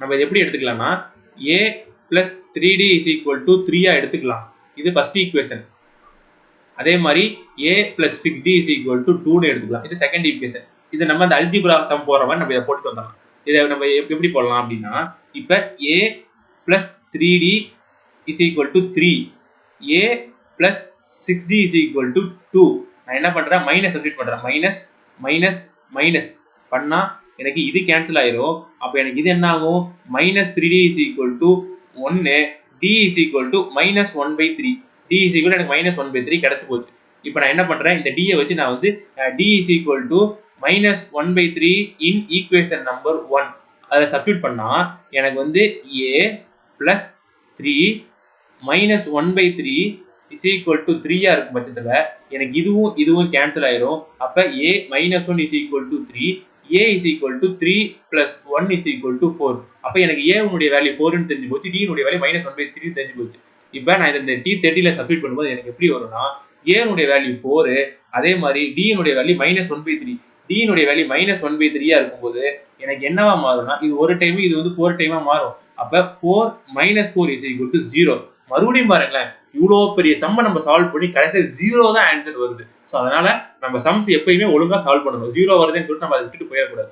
நம்ம இதை எப்படி எடுத்துக்கலாம்னா A plus 3D is equal to 3 எடுத்துக்கலாம். இது ஃபர்ஸ்ட் ஈக்குவேஷன். அதே மாதிரி A plus 6D is equal to 2 ன்னு எடுத்துக்கலாம். இது செகண்ட் ஈக்குவேஷன். இது நம்ம அந்த அல்ஜிப்ரா சம் போறவன் நம்ம இதை போட்டுட்டு வந்தோம். இதை நம்ம எப்படி போடலாம் அப்படின்னா இப்ப A plus 3D is equal to 3, A plus 6D is equal to 2. நான் என்ன பண்றேன்? மைனஸ் சப்ஸ்டிட்யூட் பண்றேன். மைனஸ் பண்ணா எனக்கு இது கேன்சல் ஆயிரும். அப்ப எனக்கு இது என்ன ஆகும்? -3D is equal to 1, D is equal to -1/3. D is equal to எனக்கு -1/3 கிடைச்சு போச்சு. இப்போ நான் என்ன பண்றேன்? இந்த D வச்சு நான் வந்து D is equal to -1/3 in equation number 1 அதை சப்ஸ்டிட்யூட் பண்ணா எனக்கு வந்து A plus 3 -1/3 is equal to 3 இருக்கும் பட்சத்துல எனக்கு இதுவும் கேன்சல் ஆயிரும். அப்ப A -1 is equal to 3, a is equal to 3 plus 1 is equal to 4. அப்ப எனக்கு a உடைய வேல்யூ 4 ன்னு தெரிஞ்சு போச்சு, d உடைய வேல்யூ -1/3 தெரிஞ்சு போச்சு. இப்போ நான் இந்த t30 ல சப்ஸ்டிட்யூட் பண்ணும்போது எனக்கு எப்படி வரும்னா a உடைய வேல்யூ 4, அதே மாதிரி d உடைய வேல்யூ -1/3. d உடைய வேல்யூ -1/3 ஆ இருக்கும்போது எனக்கு என்னவா மாறும்னா இது ஒரு டைம் இது வந்து 4 டைமா மாறும். அப்ப 4 - 4 is equal to 0. மறுபடியும் பாருங்களேன், இவ்வளோ பெரிய சம்ம நம்ம சால்வ் பண்ணி கடைசியா 0 தான் ஆன்சர் வருது. சோ அதனால நம்ம சம்ஸ் எப்பயுமே ஒழுங்கா சால்வ் பண்ணணும். 0 வருதுன்னு சொல்லிட்டு நம்ம அதை விட்டுட்டு போயிடக்கூடாது.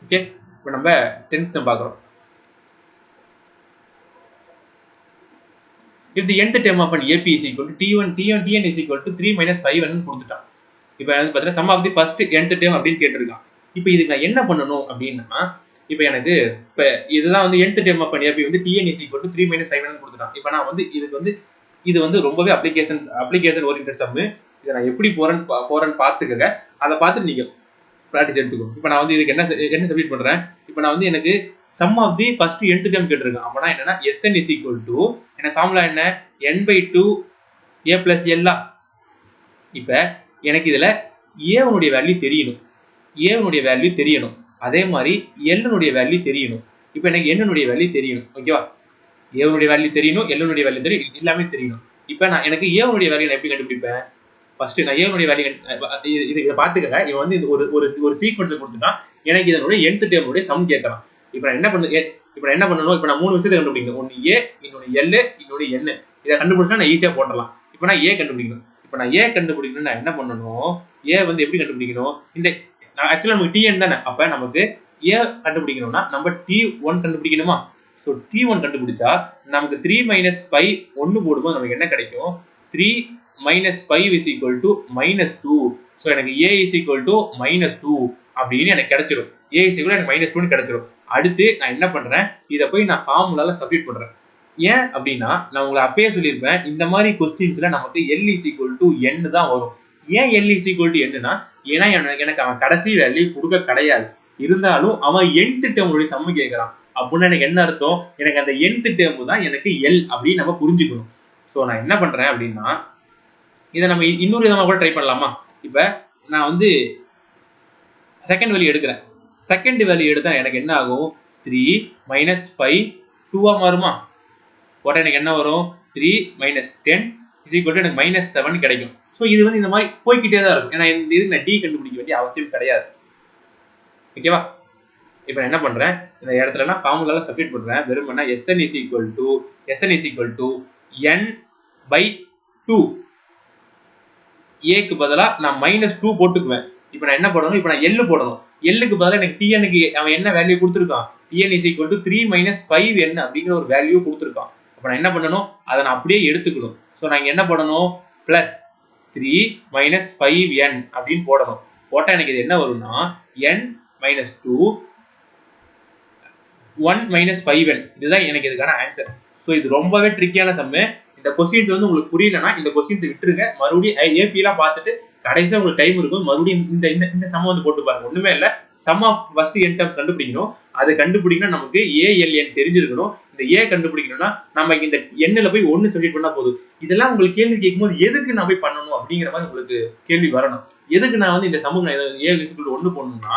ஓகே, இப்போ நம்ம 10th சம் பார்க்குறோம். If the nth term of an AP is equal to Tn is equal to 3 - 5n கொடுத்துட்டான். இப்போ வந்து பார்த்தீங்கன்னா sum of the first nth term அப்படின்னு கேட்டிருக்கான். இப்போ இதுக்கு நான் என்ன பண்ணணும் அப்படின்னா, இப்போ எனக்கு இப்போ இதுதான் வந்து nth term of an AP வந்து Tn is equal to 3 - 5n கொடுத்துட்டான். இப்போ நான் வந்து இது வந்து ரொம்பவே அப்ளிகேஷன் ஓரியன்டட் சம். இதை நான் எப்படி போறேன்னு பார்த்துக்கங்க. அதை பார்த்துட்டு நீங்க ப்ராக்டிஸ் எடுத்துக்கணும். இப்போ நான் வந்து இதுக்கு என்ன சப்மிட் பண்றேன். இப்போ நான் வந்து எனக்கு sum of the first nth term கேட்டிருக்கேன். அப்பனா என்னன்னா Sn is equal to என்ன ஃபார்முலா என்ன n/2 a plus l. இப்போ எனக்கு இதுல a உடைய வேல்யூ தெரியணும், அதே மாதிரி l உடைய வேல்யூ தெரியணும். இப்போ எனக்கு n உடைய வேல்யூ தெரியணும். ஓகேவா, a உடைய வேல்யூ தெரியணும், l உடைய வேல்யூ தெரியணும், எல்லாமே தெரியணும். இப்போ நான் எனக்கு a உடைய வேல்யூ எப்படி கண்டுபிடிப்பேன்? ஃபர்ஸ்ட் நான் a உடைய வேல்யூ இத பாத்துக்கங்க. இவன் வந்து ஒரு சீக்வென்ஸ் கொடுத்துட்டான். எனக்கு இதனுடைய nth டேர்ம் உடைய சம் கேட்கறான். இப்போ நான் என்ன பண்ணணும்? இப்போ நான் மூணு விஷயத்தை கண்டுபிடிக்கணும். ஒன்னு a, இன்னொன்னு l, இன்னொன்னு n. இத கண்டுபிடிச்சா நான் ஈஸியா போடலாம். இப்போ நான் a கண்டுபிடிக்கணும். இப்போ நான் a கண்டுபிடிக்கணும்னா என்ன பண்ணணும்? a வந்து எப்படி கண்டுபிடிக்கணும்? இந்த ஆக்சுவலா நமக்கு tn தானே. அப்ப நமக்கு a கண்டுபிடிக்கணும்னா நம்ம t1 கண்டுபிடிக்கணுமா? சோ t1 கண்டுபிடிச்சா நமக்கு 3 - 5 1 போடும்போது நமக்கு என்ன கிடைக்கும்? 3 - 5 is equal to -2. சோ எனக்கு a is equal to -2 அப்படின்னு எனக்கு கிடைச்சிரும். a is equal to எனக்கு -2 ன்னு கிடைச்சிரும். அடுத்து நான் என்ன பண்றேன்? இத போய் நான் ஃபார்முலால சப்ஸ்டிட்யூட் பண்றேன். ஏன் அப்படின்னா நான் உங்களுக்கு அப்பயே சொல்லியிருப்பேன், இந்த மாதிரி क्वेश्चंसல நமக்கு l is equal to n தான் வரும். ஏன் l is equal to n னா, ஏன்னா எனக்கு அவன் கடைசி வேல்யூ கொடுக்க கிடையாது. இருந்தாலும் அவன் nth டேர்ம் உடைய சம் கேக்குறான். அப்படின்னா எனக்கு என்ன அர்த்தம்? எனக்கு அந்த nth டேர்ம் தான் எனக்கு l அப்படி நம்ம புரிஞ்சுக்கணும். சோ நான் என்ன பண்றேன் அப்படின்னா, இதை நம்ம இன்னொரு விதமா கூட ட்ரை பண்ணலாமா? இப்ப நான் வந்து செகண்ட் வேல்யூ எடுக்கிறேன். செகண்ட் வேல்யூ எடுத்தா எனக்கு என்ன ஆகும்? 3 - 5 2 மாறுமா? போட்டா எனக்கு என்ன வரும்? 3 - 10 is equal to எனக்கு -7 கிடைக்கும். சோ இது வந்து இந்த மாதிரி போய்க்கிட்டே தான் இருக்கும். ஏன்னா இதுக்கு நான் d கண்டுபிடிக்க வேண்டிய அவசியம் கிடையாது. ஓகேவா? இப்போ என்ன பண்றேன்? இந்த இடத்துல நான் ஃபார்முலால சப்ஸ்டிட்யூட் பண்றேன். வெறுமனா Sn is equal to n/2. a க்கு பதிலா நான் -2 போட்டுக்குவேன். இப்போ நான் என்ன போடணும்? இப்போ நான் l போடணும். l க்கு பதிலா எனக்கு tn க்கு அவன் என்ன value கொடுத்திருக்கான்? tn is equal to 3 - 5n அப்படிங்கிற ஒரு வேல்யூ கொடுத்திருக்கான். அப்ப நான் என்ன பண்ணணும்? அதை நான் அப்படியே எடுத்துக்கணும். சோ நான் இங்க என்ன பண்ணணும்? பிளஸ் 3 - 5n அப்படின்னு போடணும். போட்டா எனக்கு இது என்ன வரும்னா n - 2 1 - 5n. இதுதான் எனக்கு இதுக்கான ஆன்சர். சோ இது ரொம்பவே ட்ரிக்கியான சம். இந்த क्वेश्चंस வந்து உங்களுக்கு புரியலனா இந்த क्वेश्चंस விட்டுருங்க. மறுபடியும் ஏபி எல்லாம் பார்த்துட்டு கடைசியா உங்களுக்கு டைம் இருக்கும். மறுபடியும் இந்த சம் வந்து போட்டு பாருங்க. ஒண்ணுமே இல்ல. Sum of first n terms கண்டுபிடிக்கணும். அதை கண்டுபிடிக்கணும் நமக்கு ALN தெரிஞ்சிருக்கணும். இந்த A கண்டுபிடிக்கணும்னா நம்ம இந்த n ல போய் 1 சப்ஸ்டிட்யூட் பண்ணா போதும். இதெல்லாம் உங்களுக்கு கேள்வி கேட்கும்போது எதுக்கு நான் போய் பண்ணணும் அப்படிங்கிற மாதிரி உங்களுக்கு கேள்வி வரணும். எதுக்கு நான் வந்து இந்த சம்முக்கு நான் A = 1 போடணும்னா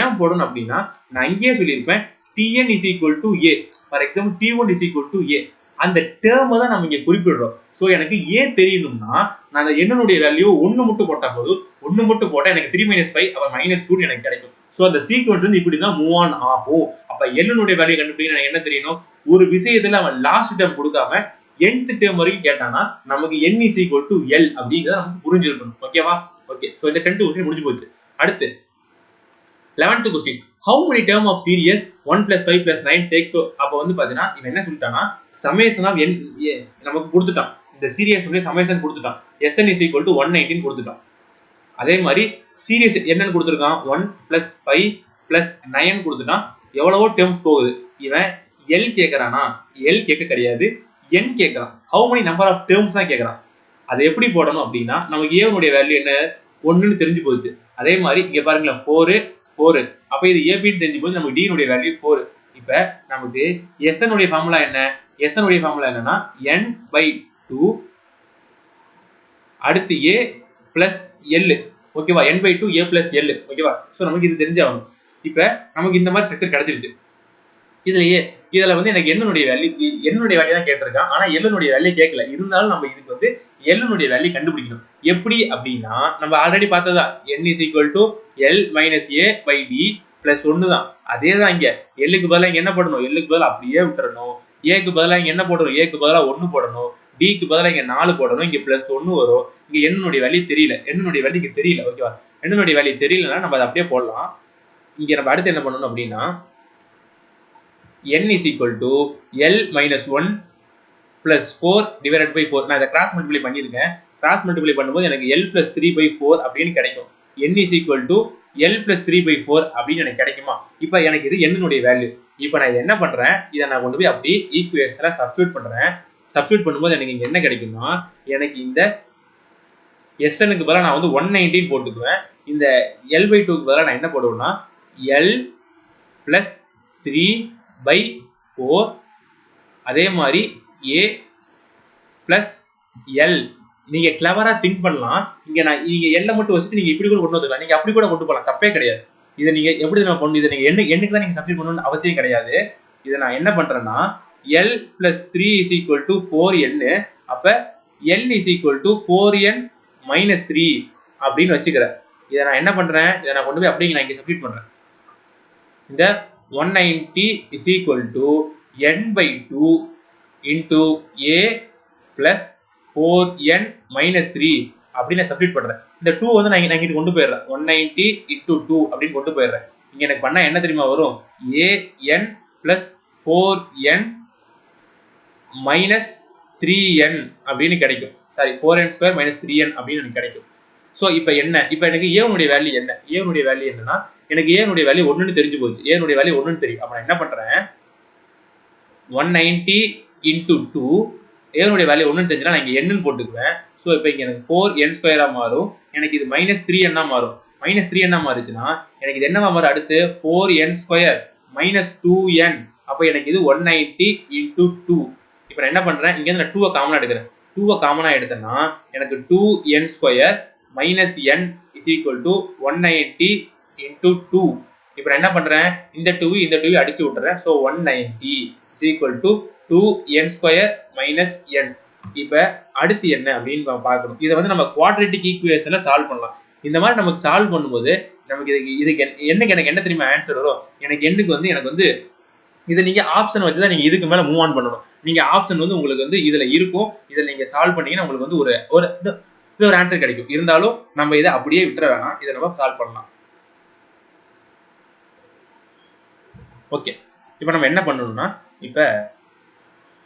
ஏன் போடணும் அப்படின்னா நான் இங்கேயே சொல்லியிருப்பேன் Tn is equal to A. For example, T1 is equal to A. அந்த டேர்மை தான் நம்ம இங்க குறிப்பிடுறோம். சோ எனக்கு A தெரியணும்னா நான் அந்த n உடைய வேல்யூ 1 மட்டும் போட்டா போதும். 1 மட்டும் போட்டா எனக்கு 3 - 5 அப்ப -2 எனக்கு கிடைக்கும். சோ அந்த சீக்வென்ஸ் வந்து இப்படி தான் மூவ் ஆன் ஆகும். அப்ப n உடைய வேல்யூ கண்டுபிடிக்க எனக்கு என்ன தெரியணும்? ஒரு விஷயத்துல அவன் லாஸ்ட் டேர்ம் கொடுக்காம nth டேர்ம் வரைக்கும் கேட்டானா நமக்கு n is equal to L அப்படிங்கறது நமக்கு புரிஞ்சிருக்கணும். ஓகேவா? ஓகே. சோ இந்த 10th क्वेश्चन முடிஞ்சு போச்சு. அடுத்து 11th question. How many term of series 1 + 5 + 9 takes? So அப்ப வந்து பாத்தீங்கன்னா இவன் என்ன சொல்லிட்டானா summation of n நமக்கு கொடுத்துட்டான். இந்த சீரியஸ் உடைய summation கொடுத்துட்டான். Sn is equal to 119 கொடுத்துட்டான். அதே மாதிரி சீரியஸ் என்னன்னு கொடுத்திருக்கான்? 1 + 5 + 9 கொடுத்துட்டான். எவ்வளவோ டேர்ம்ஸ் போகுது. இவன் L கேக்குறானா? L கேட்க கிடையாது. n கேக்குறான். How many number of terms தான் கேக்குறான். அதை எப்படி போடணும் அப்படின்னா நமக்கு A உடைய வேல்யூ என்ன? 1 ன்னு தெரிஞ்சு போச்சு. அதே மாதிரி இங்க பாருங்க 4 4. அப்ப இது ஏபின்னு தெரிஞ்சும்போது நமக்கு டி உடைய வேல்யூ 4. இப்ப நமக்கு SN உடைய ஃபார்முலா என்ன? SN உடைய ஃபார்முலா என்னன்னா n/2 அடுத்து a plus l. ஓகேவா? n/2 a plus l. ஓகேவா? சோ நமக்கு இது தெரிஞ்சாகணும். இப்ப நமக்கு இந்த மாதிரி ஸ்ட்ரக்சர் கிடைச்சிருச்சு. இதுல வந்து எனக்கு என்னுடைய வேல்யூ தான் கேட்டிருக்கான். ஆனா எல்லுடைய வேல்யூ கேட்கல. இருந்தாலும் நம்ம இதுக்கு வந்து எல்லுடைய வேல்யூ கண்டுபிடிக்கணும். எப்படி அப்படின்னா நம்ம ஆல்ரெடி பார்த்ததா n is equal to l minus a by d plus 1 தான். அதே தான் இங்க எல்லுக்கு பதிலா இங்க என்ன போடணும்? எல்லுக்கு பதிலா அப்படியே விட்டுறணும். ஏக்கு பதிலா இங்க என்ன போடணும்? ஏக்கு பதிலா 1 போடணும். டிக்கு பதிலா இங்க 4 போடணும். இங்க பிளஸ் 1 வரும். இங்க என்னுடைய வேல்யூ தெரியல. என்னுடைய வேல்யூ இங்க தெரியல. ஓகேவா? என்னுடைய வேல்யூ தெரியலனா நம்ம அதை அப்படியே போடலாம். இங்க நம்ம அடுத்து என்ன பண்ணணும் அப்படின்னா n is equal to l minus 1 plus 4 divided by 4. நான் இதை கிராஸ் மல்டிப்ளை பண்ணியிருக்கேன். கிராஸ் மல்டிப்ளை பண்ணும்போது எனக்கு l plus 3 by 4 அப்படின்னு கிடைக்கும். n is equal to l plus 3 by 4 அப்படின்னு எனக்கு கிடைக்குமா? இப்போ எனக்கு இது n உடைய வேல்யூ. இப்போ நான் என்ன பண்றேன்? இதை நான் கொண்டு போய் அப்படியே ஈக்குவேஷன்ல சப்ஸ்டிட்யூட் பண்றேன். சப்ஸ்டிட்யூட் பண்ணும்போது எனக்கு இங்க என்ன கிடைக்கும்னா எனக்கு இந்த SNக்கு பதிலா நான் வந்து 119 போட்டுக்குவேன். இந்த l/2க்கு பதிலா நான் என்ன போடுவேன்னா l plus 3 by 4 அதே மாதிரி a plus l. நீங்க கிளவரா திங்க் பண்ணலாம். நீங்க l மட்டும் வச்சுட்டு நீங்க இப்படி கூட கொண்டு வந்துக்கலாம். நீங்க அப்படி கூட கொண்டு போகலாம். தப்பே கிடையாது. இதை நீங்க எப்படி நம்ம பண்ணணும்? இதை நீங்க எண்ணுக்கு தான் நீங்க சப்ஸ்டிட்யூட் பண்ணணும்னு அவசியம் கிடையாது. இதை நான் என்ன பண்றேன்னா l plus 3 is equal to 4n. அப்ப l is equal to 4n minus 3 அப்படின்னு வச்சுக்கிறேன். இதை நான் என்ன பண்றேன்? இதை நான் கொண்டு போய் அப்படியே நான் இங்க சப்ஸ்டிட்யூட் பண்றேன். இந்த 190 is equal to n/2 into a plus 4n minus 3 அப்படின்னு சப்ஸ்டிட்யூட் பண்றேன். இந்த 2 வந்து நான் இங்க கொண்டு போயிடுறேன். 190 into 2 அப்படின்னு கொண்டு போயிடுறேன். இங்க எனக்கு பண்ணா என்ன தெரியுமா வரும்? an plus 4n minus 3n அப்படின்னு கிடைக்கும். Sorry 4n square minus 3n அப்படின்னு எனக்கு கிடைக்கும். சோ இப்போ எனக்கு a உடைய வேல்யூ என்ன? a உடைய வேல்யூ என்னன்னா எனக்கு a உடைய வேல்யூ 1 ன்னு தெரிஞ்சு போச்சு. a உடைய வேல்யூ 1 ன்னு தெரியும். அப்ப நான் என்ன பண்றேன்? 190 into 2 a உடைய வேல்யூ 1 ன்னு தெரிஞ்சா நான் இங்க n ன்னு போட்டுக்குவேன். சோ இப்போ இங்க எனக்கு 4n ஸ்கொயரா மாறும். எனக்கு இது -3n ஆ மாறும். -3n ஆ மாறுச்சுனா எனக்கு இது என்னவா மாறும்? அடுத்து 4n ஸ்கொயர் minus 2n. அப்ப எனக்கு இது 190 into 2. இப்போ நான் என்ன பண்றேன்? இங்க இருந்து நான் 2 காமனா எடுக்கிறேன். 2 காமனா எடுத்தேன்னா எனக்கு 2n square minus n is equal to 190 into 2. இப்போ நான் என்ன பண்றேன்? இந்த 2 இந்த 2 அடிச்சு விட்டுறேன். So 190 is equal to 2n square minus n. இப்போ அடுத்து என்ன அப்படின்னு பார்க்கணும். இதை வந்து நம்ம குவாட்ரேட்டிக் ஈக்குவேஷன்ல சால்வ் பண்ணலாம். இந்த மாதிரி நமக்கு சால்வ் பண்ணும்போது நமக்கு இதுக்கு எனக்கு என்ன தெரியுமா ஆன்சர் வரும்? எனக்கு வந்து இதை நீங்க ஆப்ஷன் வச்சு தான் நீங்க இதுக்கு மேல மூவ் ஆன் பண்ணணும். நீங்க ஆப்ஷன் வந்து உங்களுக்கு வந்து இதுல இருக்கும். இதை நீங்க சால்வ் பண்ணீங்கன்னா உங்களுக்கு வந்து ஒரு ஆன்சர் கிடைக்கும். இருந்தாலும் நம்ம இதை அப்படியே விட்டுற வேணாம். இதை நம்ம சால்வ் பண்ணலாம். ஓகே, இப்போ நம்ம என்ன பண்ணணும்னா இப்ப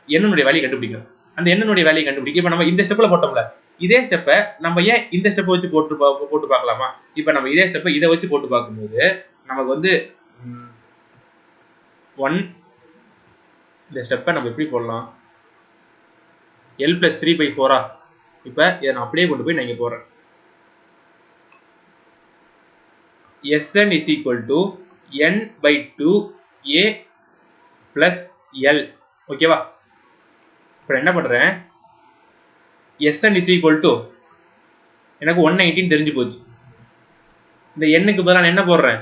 என்னுடைய வேல்யூ கண்டுபிடிக்கணும். அந்த என்னுடைய வேல்யூ கண்டுபிடிக்க இப்ப நம்ம இந்த ஸ்டெப்ல போட்டோம்ல, இதே ஸ்டெப்பை நம்ம ஏன் இந்த ஸ்டெப்பை வச்சு போட்டு பார்க்கலாமா? இப்ப நம்ம இதே ஸ்டெப்பை இதை வச்சு போட்டு பார்க்கும்போது நமக்கு வந்து 1 இந்த ஸ்டெப்பை நம்ம எப்படி போடலாம்? l plus 3/4. இப்ப இதை நான் அப்படியே கொண்டு போய் நான் இங்க போடுறேன். Sn is equal to n/2 a plus l. ஓகேவா? இப்ப என்ன பண்றேன்? Sn is equal to எனக்கு 119 தெரிஞ்சு போச்சு. இந்த n-க்கு பதிலா நான் என்ன போடுறேன்?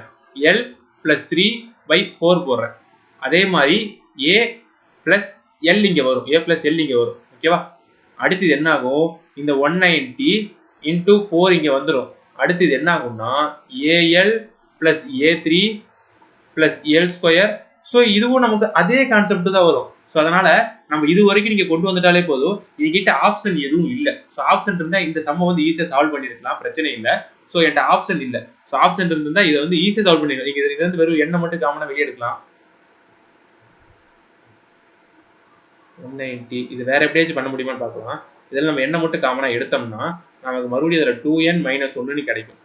l plus 3/4 போடுறேன். அதே மாதிரி a plus l இங்க வரும். a plus l இங்க வரும். ஓகேவா? அடுத்து என்ன ஆகும்? இந்த 190 into 4 இங்க வந்துரும். அடுத்து இது என்ன ஆகும்னா al plus a3 plus l square. So இதுவும் நமக்கு அதே கான்செப்ட் தான் வரும். சோ அதனால நம்ம இது வரைக்கும் நீங்க கொண்டு வந்துட்டாலே போதும். என்கிட்ட ஆப்ஷன் எதுவும் இல்ல. சோ ஆப்ஷன் இருந்தா இந்த சம்ம வந்து ஈஸியா சால்வ் பண்ணிருக்கலாம். பிரச்சனை இல்ல. சோ என்கிட்ட ஆப்ஷன் இல்ல. சோ ஆப்ஷன் இருந்தா இதை வந்து ஈஸியா சால்வ் பண்ணிடலாம். நீங்க இதுல இருந்து வெறும் எண்ணை மட்டும் காமனா வெளியே எடுக்கலாம். 190 இது வேற எப்படியாச்சும் பண்ண முடியுமான்னு பார்க்கலாம். இதில் நம்ம எண்ணை மட்டும் காமனா எடுத்தோம்னா நமக்கு மறுபடியும் இதில் 2n minus 1 கிடைக்கும்.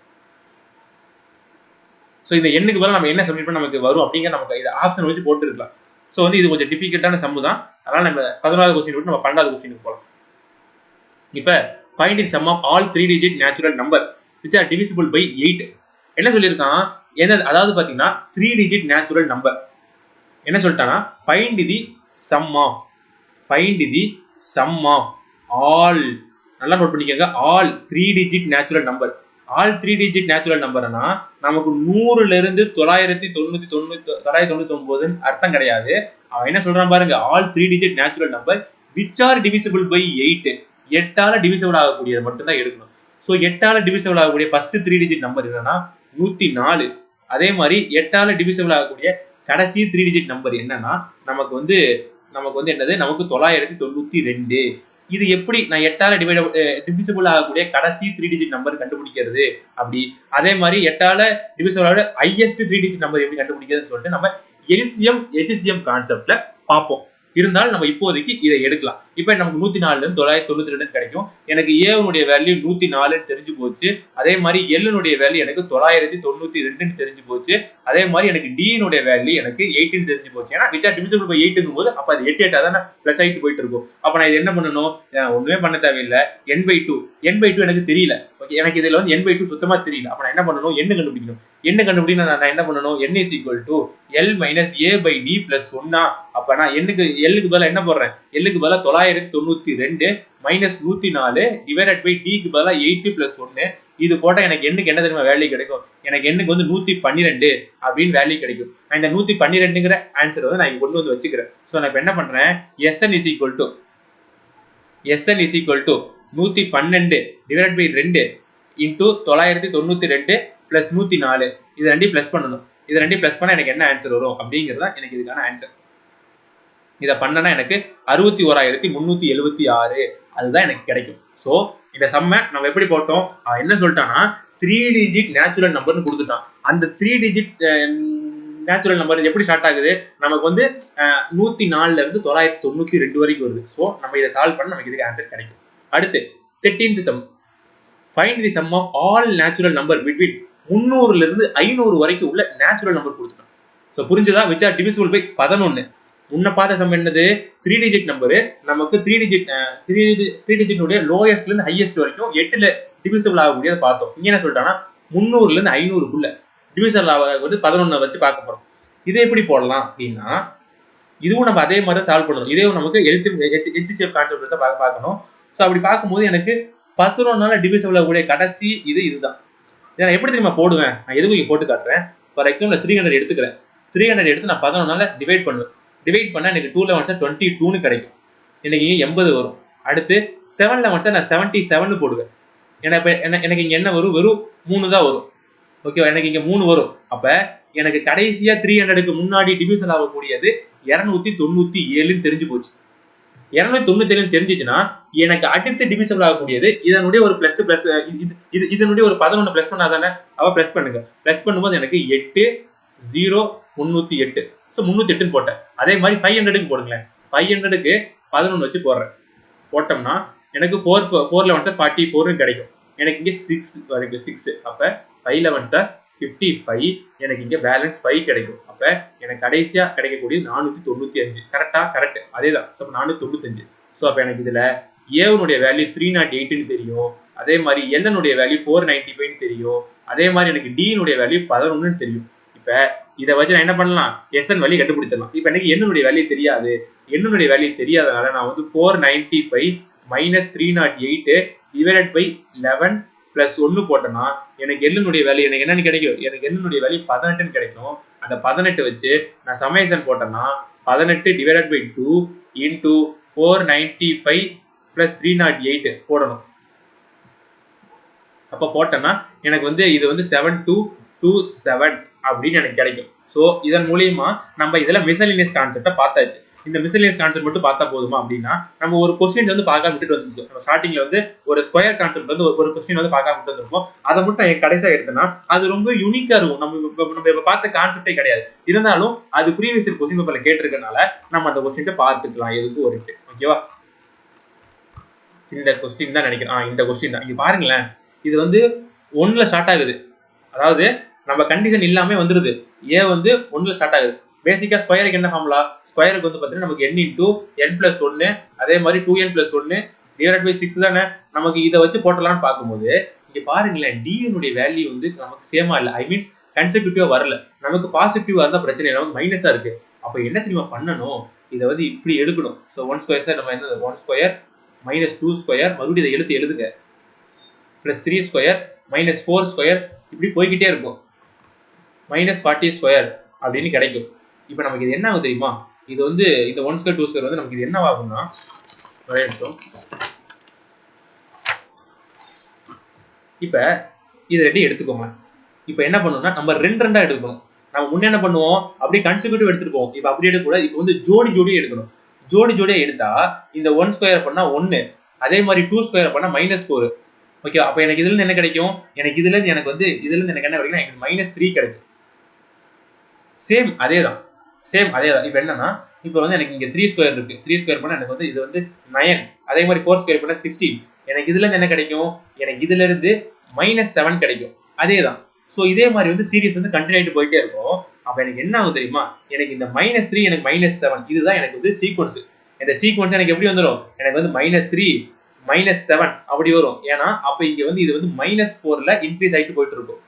ஸோ இந்த எண்ணுக்கு பதிலாக நம்ம என்ன சப்ஸ்டிட்யூட் பண்ண நமக்கு வரும் அப்படிங்கிற நமக்கு இதை ஆப்ஷன் வச்சு போட்டுருக்கலாம். ஸோ வந்து இது கொஞ்சம் டிஃபிகல்ட்டான சம்மு தான். அதனால நம்ம 11வது கொஸ்டின் விட்டு நம்ம 12வது கொஸ்டினுக்கு போகலாம். இப்போ find the sum of all 3 digit natural number which are divisible by 8. என்ன சொல்லியிருக்கான்? என்ன, அதாவது பாத்தீங்கன்னா 3 டிஜிட் நேச்சுரல் நம்பர். என்ன சொல்லிட்டானா, find the sum of all, நல்லா நோட் பண்ணிக்கோங்க, all 3 digit natural number. All 3 digit natural நம்பர்னா நமக்கு 100ல இருந்து 999 அர்த்தம் கிடையாது. அவன் என்ன சொல்றான் பாருங்க, all 3 digit natural number which are divisible by 8, 8ஆல டிவிசிபிள் ஆகக்கூடியது மட்டும் தான் எடுக்கணும். சோ 8ஆல டிவிசிபிள் ஆகக்கூடிய ஃபர்ஸ்ட் 3 டிஜிட் நம்பர் என்னன்னா 104. அதே மாதிரி 8ஆல டிவிசிபிள் ஆகக்கூடிய கடைசி 3 டிஜிட் நம்பர் என்னன்னா நமக்கு வந்து என்னது, நமக்கு 992. இது எப்படி நான் 8ஆல டிவிசிபிள் ஆகக்கூடிய கடைசி 3 டிஜிட் நம்பர் கண்டுபிடிக்கிறது அப்படி. அதே மாதிரி 8ஆல டிவிசிபிள் ஆக ஹையஸ்ட் 3 டிஜிட் நம்பர் எப்படி கண்டுபிடிக்கிறதுன்னு சொல்லிட்டு நம்ம எல்சிஎம் ஹெச்சிஎம் கான்செப்ட்ல பார்ப்போம். இருந்தாலும் நம்ம இப்போதைக்கு இதை எடுக்கலாம். இப்ப நமக்கு 104 இருந்து 992 கிடைக்கும். எனக்கு ஏனுடைய வேல்யூ 104 தெரிஞ்சு போச்சு. அதே மாதிரி எல்லுடைய வேல்யூ எனக்கு 992 தெரிஞ்சு போச்சு. அதே மாதிரி எனக்கு டினுடைய வேல்யூ எனக்கு 18 தெரிஞ்சு போச்சு. ஏன்னா விச் ஆர் டிவிசிபிள் பை 8ங்கும் போது அப்ப அது 8 8 தானே பிளஸ் ஆயிட்டு போயிட்டு இருக்கும். அப்ப நான் இது என்ன பண்ணணும், ஒண்ணுமே பண்ண தேவையில்லை. n/2 எனக்கு தெரியல. ஓகே, எனக்கு இதுல வந்து n/2 சுத்தமா தெரியல. அப்ப நான் என்ன பண்ணணும், என்ன கண்டுபிடிக்கணும். நான் என்ன பண்ணணும், n is equal to l minus a by d plus 1. அப்ப நான் எல்லுக்கு பதிலா என்ன போடுறேன், எல்லுக்கு பதிலா 992 minus 104 divided by d க்கு பதிலா 8 plus 1. இது போட்டா எனக்கு எண்ணுக்கு என்ன தெரியுமா வேல்யூ கிடைக்கும், எனக்கு எண்ணுக்கு வந்து 112 அப்படின்னு வேல்யூ கிடைக்கும். நான் இந்த 112ங்கிற ஆன்சர் வந்து நான் கொண்டு வந்து வச்சுக்கிறேன். சோ நான் இப்ப என்ன பண்றேன், sn is equal to 112 divided by 2 into 992 plus 104. இது ரெண்டையும் பிளஸ் பண்ணணும். இது ரெண்டையும் பிளஸ் பண்ணா எனக்கு என்ன ஆன்சர் வரும் அப்படிங்கிறது தான் எனக்கு இதுக்கான ஆன்சர். இதை பண்ணனா எனக்கு 61376 அதுதான் எனக்கு கிடைக்கும். சோ இந்த சம்ம நம்ம எப்படி போட்டோம், என்ன சொல்லிட்டானா 3 டிஜிட் நேச்சுரல் நம்பர்னு கொடுத்துட்டான். அந்த 3 டிஜிட் நேச்சுரல் நம்பர் எப்படி ஸ்டார்ட் ஆகுது, நமக்கு வந்து 104ல இருந்து 992 வரைக்கும் வருது. சோ நம்ம இதை சால்வ் பண்ண நமக்கு இதுக்கு ஆன்சர் கிடைக்கும். அடுத்து 13th sum, find the sum of all natural number between 300ல இருந்து 500 வரைக்கும் உள்ள நேச்சுரல் நம்பர் கொடுத்துட்டான். சோ புரிஞ்சதா, விச் ஆர் டிவிசிபிள் பை 11. முன்ன பார்த்த சம் என்னது, 3 டிஜிட் நம்பர், நமக்கு 3 டிஜிட் உடைய லோயஸ்ட்ல இருந்து ஹையஸ்ட் வரைக்கும் 8ல டிவிசிபிள் ஆகக்கூடியதை பார்த்தோம். இங்க என்ன சொல்லிட்டானா 300ல இருந்து 500க்குள்ள டிவிசிபிள் ஆக 11 வச்சு பார்க்க போறோம். இதை எப்படி போடலாம் அப்படின்னா, இதுவும் நம்ம அதே மாதிரி சால்வ் பண்ணணும். இதே நமக்கு எல்சிஎம் கான்செப்ட் தான் பார்க்கணும். சோ அப்படி பார்க்கும்போது எனக்கு 11னால டிவிசிபிள் ஆகக்கூடிய கடைசி இதுதான். நான் எப்படி தெரியுமா போடுவேன், நான் எதுவும் இங்க போட்டு காட்டுறேன். ஃபார் எக்ஸாம்பிள் 300 எடுத்துக்கிறேன். 300 எடுத்து நான் 11னால டிவைட் பண்ணுவேன். டிவைட் பண்ணா எனக்கு 2 11 22ன்னு கிடைக்கும். எனக்கு இங்க 80 வரும். அடுத்து 7 11 நான் 77 போடுவேன். எனக்கு இங்க என்ன வரும், வெறும் 3 தான் வரும். ஓகேவா, எனக்கு இங்க 3 வரும். அப்ப எனக்கு கடைசியா 300க்கு முன்னாடி டிவிஷன் ஆகக்கூடியது 297ன்னு தெரிஞ்சு போச்சு. 297 தெரிஞ்சிச்சுன்னா எனக்கு அடுத்து டிவிசிபிள் ஆகக்கூடியது இதனுடைய ஒரு பிளஸ் இதனுடைய ஒரு 11 பிளஸ் பண்ணாதானே, அவ பிளஸ் பண்ணுங்க. பிளஸ் பண்ணும்போது எனக்கு 8 0 308. சோ 308ன்னு போட்டேன். அதே மாதிரி 500க்கு போடுங்களேன். 500க்கு 11 வச்சு போடுறேன். போட்டோம்னா எனக்கு 4 11 44 கிடைக்கும். எனக்கு இங்க 6 வரைக்கும் 6. அப்ப 5 11 55. எனக்கு இங்க பேலன்ஸ் 5 கிடைக்கும். அப்ப எனக்கு கடைசியா கிடைக்கக்கூடிய 495. கரெக்டா, கரெக்ட், அதேதான். சோ 495. சோ அப்ப எனக்கு இதுல ஏனுடைய வேல்யூ 308ன்னு தெரியும். அதே மாதிரி எல்னுடைய வேல்யூ 495 தெரியும். அதே மாதிரி எனக்கு டினுடைய வேல்யூ 11ன்னு தெரியும். இப்ப இதை வச்சு நான் என்ன பண்ணலாம், எஸ்என் வேல்யூ கண்டுபிடிச்சிடலாம். இப்ப எனக்கு என்னுடைய வேல்யூ தெரியாது. என்னுடைய வேல்யூ தெரியாதனால நான் வந்து 495 minus 308 divided by 11 plus 1 போட்டேன்னா எனக்கு எல்லுடைய வேல்யூ எனக்கு என்னன்னு கிடைக்கும், எனக்கு எல்லுடைய வேல்யூ 18ன்னு கிடைக்கும். அந்த 18 வச்சு நான் சமேஷன் போட்டேன்னா 18 divided by 2 into 495 plus 308 போடணும். அப்ப போட்டேன்னா எனக்கு வந்து இது வந்து 7227 அப்படின்னு எனக்கு கிடைக்கும். சோ இதன் மூலியமா நம்ம இதுல மிசலினியஸ் கான்செப்ட பார்த்தாச்சு. இந்த மிசலினியஸ் கான்செப்ட் மட்டும் பார்த்தா போதுமா அப்படின்னா, நம்ம ஒரு கொஸ்டின் வந்து பார்க்காம விட்டுட்டு வந்துருக்கோம். நம்ம ஸ்டார்டிங்ல வந்து ஒரு ஸ்கொயர் கான்செப்ட் வந்து ஒரு கொஸ்டின் வந்து பார்க்காம விட்டு வந்துருக்கோம். அதை மட்டும் கடைசியா எடுத்தோம்னா அது ரொம்ப யூனிக்கா இருக்கும். நம்ம இப்ப பார்த்த கான்செப்டே கிடையாது. இருந்தாலும் அது ப்ரீவியஸ் கொஸ்டின் பேப்பர்ல கேட்டிருக்கனால நம்ம அந்த கொஸ்டின்ஸை பார்த்துக்கலாம். எதுக்கு ஒரு ஓகேவா, இந்த கொஸ்டின் தான் நினைக்கிறேன். இந்த கொஸ்டின் தான். இங்க பாருங்களேன், இது வந்து 1ல ஸ்டார்ட் ஆகுது. அதாவது நம்ம கண்டிஷன் இல்லாம வந்துருது. ஏ வந்து 1ல ஸ்டார்ட் ஆகுது. பேசிக்கா ஸ்கொயருக்கு என்ன ஃபார்முலா, ஸ்கொயருக்கு வந்து பாத்தீங்கன்னா நமக்கு n into n plus 1, அதே மாதிரி 2n plus 1 divided by 6 தானே. நமக்கு இதை வச்சு போட்டலாம்னு பார்க்கும்போது இங்க பாருங்களேன், d னுடைய வேல்யூ வந்து நமக்கு சேமா இல்ல. ஐ மீன்ஸ் கன்செக்யூட்டிவா வரல, நமக்கு பாசிட்டிவா இருந்தா பிரச்சனை இல்லை, நமக்கு மைனஸா இருக்கு. அப்ப என்ன தெரியுமா பண்ணணும், இதை வந்து இப்படி எடுக்கணும். ஸோ 1 ஸ்கொயர் சார் நம்ம என்ன 1 ஸ்கொயர் மைனஸ் 2 ஸ்கொயர் மறுபடியும் இதை எழுதுங்க, பிளஸ் 3 ஸ்கொயர் மைனஸ் 4 ஸ்கொயர் இப்படி போய்கிட்டே இருக்கும், மைனஸ் 40 ஸ்கொயர் அப்படின்னு கிடைக்கும். இப்போ நமக்கு இது என்ன ஆகும் தெரியுமா, இது வந்து இந்த 1 ஸ்கொயர் 2 ஸ்கொயர் வந்து நமக்கு இது என்ன ஆகும்னா, ஒரே நிமிஷம், இப்போ இது ரெண்டையும் எடுத்துக்கோங்க. இப்போ என்ன பண்ணணும்னா நம்ம ரெண்டா எடுக்கணும். நம்ம முன்ன என்ன பண்ணுவோம், அப்படியே கன்சிக்யூட்டிவ் எடுத்துட்டு போவோம். இப்போ அப்படி எடுக்கக்கூடாது, இப்போ வந்து ஜோடியா எடுக்கணும். ஜோடியா எடுத்தா இந்த 1 ஸ்கொயர் பண்ணா 1, அதே மாதிரி 2 ஸ்கொயர் பண்ணா -4. ஓகே, அப்போ எனக்கு இதுல இருந்து என்ன கிடைக்கும், எனக்கு இதுல இருந்து எனக்கு வந்து இதுல இருந்து எனக்கு என்ன கிடைக்கும், எனக்கு -3 கிடைக்கும். சேம் அதே தான். இப்போ என்னன்னா, இப்போ வந்து எனக்கு இங்க 3 ஸ்கொயர் இருக்கு, 3 ஸ்கொயர் பண்ணா எனக்கு வந்து இது வந்து 9, அதே மாதிரி 4 ஸ்கொயர் பண்ணா 16. எனக்கு இதுல இருந்து என்ன கிடைக்கும், எனக்கு இதுல இருந்து -7 கிடைக்கும். அதே தான். ஸோ இதே மாதிரி வந்து சீரிஸ் வந்து கண்டினியூ ஆகிட்டு போயிட்டே இருக்கும். அப்ப எனக்கு என்ன ஆகும் தெரியுமா, எனக்கு இந்த -3 எனக்கு -7 இதுதான் எனக்கு வந்து சீக்வன்ஸ். இந்த சீக்வன்ஸ் எனக்கு எப்படி வந்துடும், எனக்கு வந்து -3 -7 அப்படி வரும். ஏன்னா அப்ப இங்க வந்து இது வந்து -4ல இன்க்ரீஸ் ஆகிட்டு போயிட்டு இருக்கும்.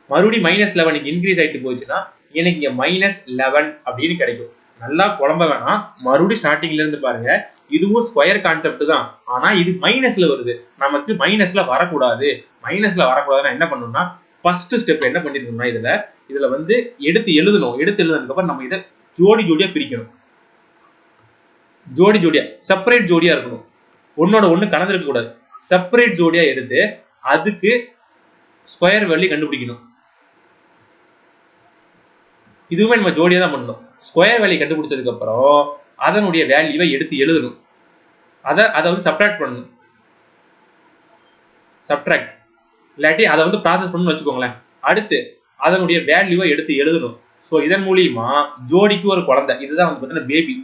மறுபடியும் -11 இங்க இன்க்ரீஸ் ஆகிட்டு போச்சுன்னா எனக்கு இங்க -11 அப்படின்னு கிடைக்கும். நல்லா குழம்ப வேணாம், மறுபடியும் ஸ்டார்டிங்ல இருந்து பாருங்க. இதுவும் ஸ்கொயர் கான்செப்ட் தான், ஆனா இது மைனஸ்ல வருது. நமக்கு மைனஸ்ல வரக்கூடாது. மைனஸ்ல வரக்கூடாதுன்னா என்ன பண்ணணும்னா, ஃபர்ஸ்ட் ஸ்டெப் என்ன பண்ணிருக்கோம்னா, இதுல வந்து எடுத்து எழுதணும். எடுத்து எழுதுனதுக்கு அப்புறம் நம்ம இதை ஜோடியா பிரிக்கணும். ஜோடியா செப்பரேட் ஜோடியா இருக்கணும், ஒன்னோட ஒண்ணு கலந்துருக்க கூடாது. செப்பரேட் ஜோடியா எடுத்து அதுக்கு ஸ்கொயர் வேல்யூ கண்டுபிடிக்கணும். இதுவுமே நம்ம ஜோடியா தான் பண்ணணும். ஸ்கொயர் வேல்யூ கண்டுபிடிச்சதுக்கு அப்புறம் அதனுடைய வேல்யூவை எடுத்து எழுதணும். அதை வந்து சப்ட்ராக்ட் பண்ணணும். சப்ட்ராக்ட் இல்லாட்டி அதை வந்து ப்ராசஸ் பண்ணணும்னு வச்சுக்கோங்களேன். அடுத்து அதனுடைய வேல்யூவை எடுத்து எழுதணும். ஸோ இதன் மூலியமா ஜோடிக்கு ஒரு குழந்தை, இதுதான் வந்து பார்த்தீங்கன்னா பேபி.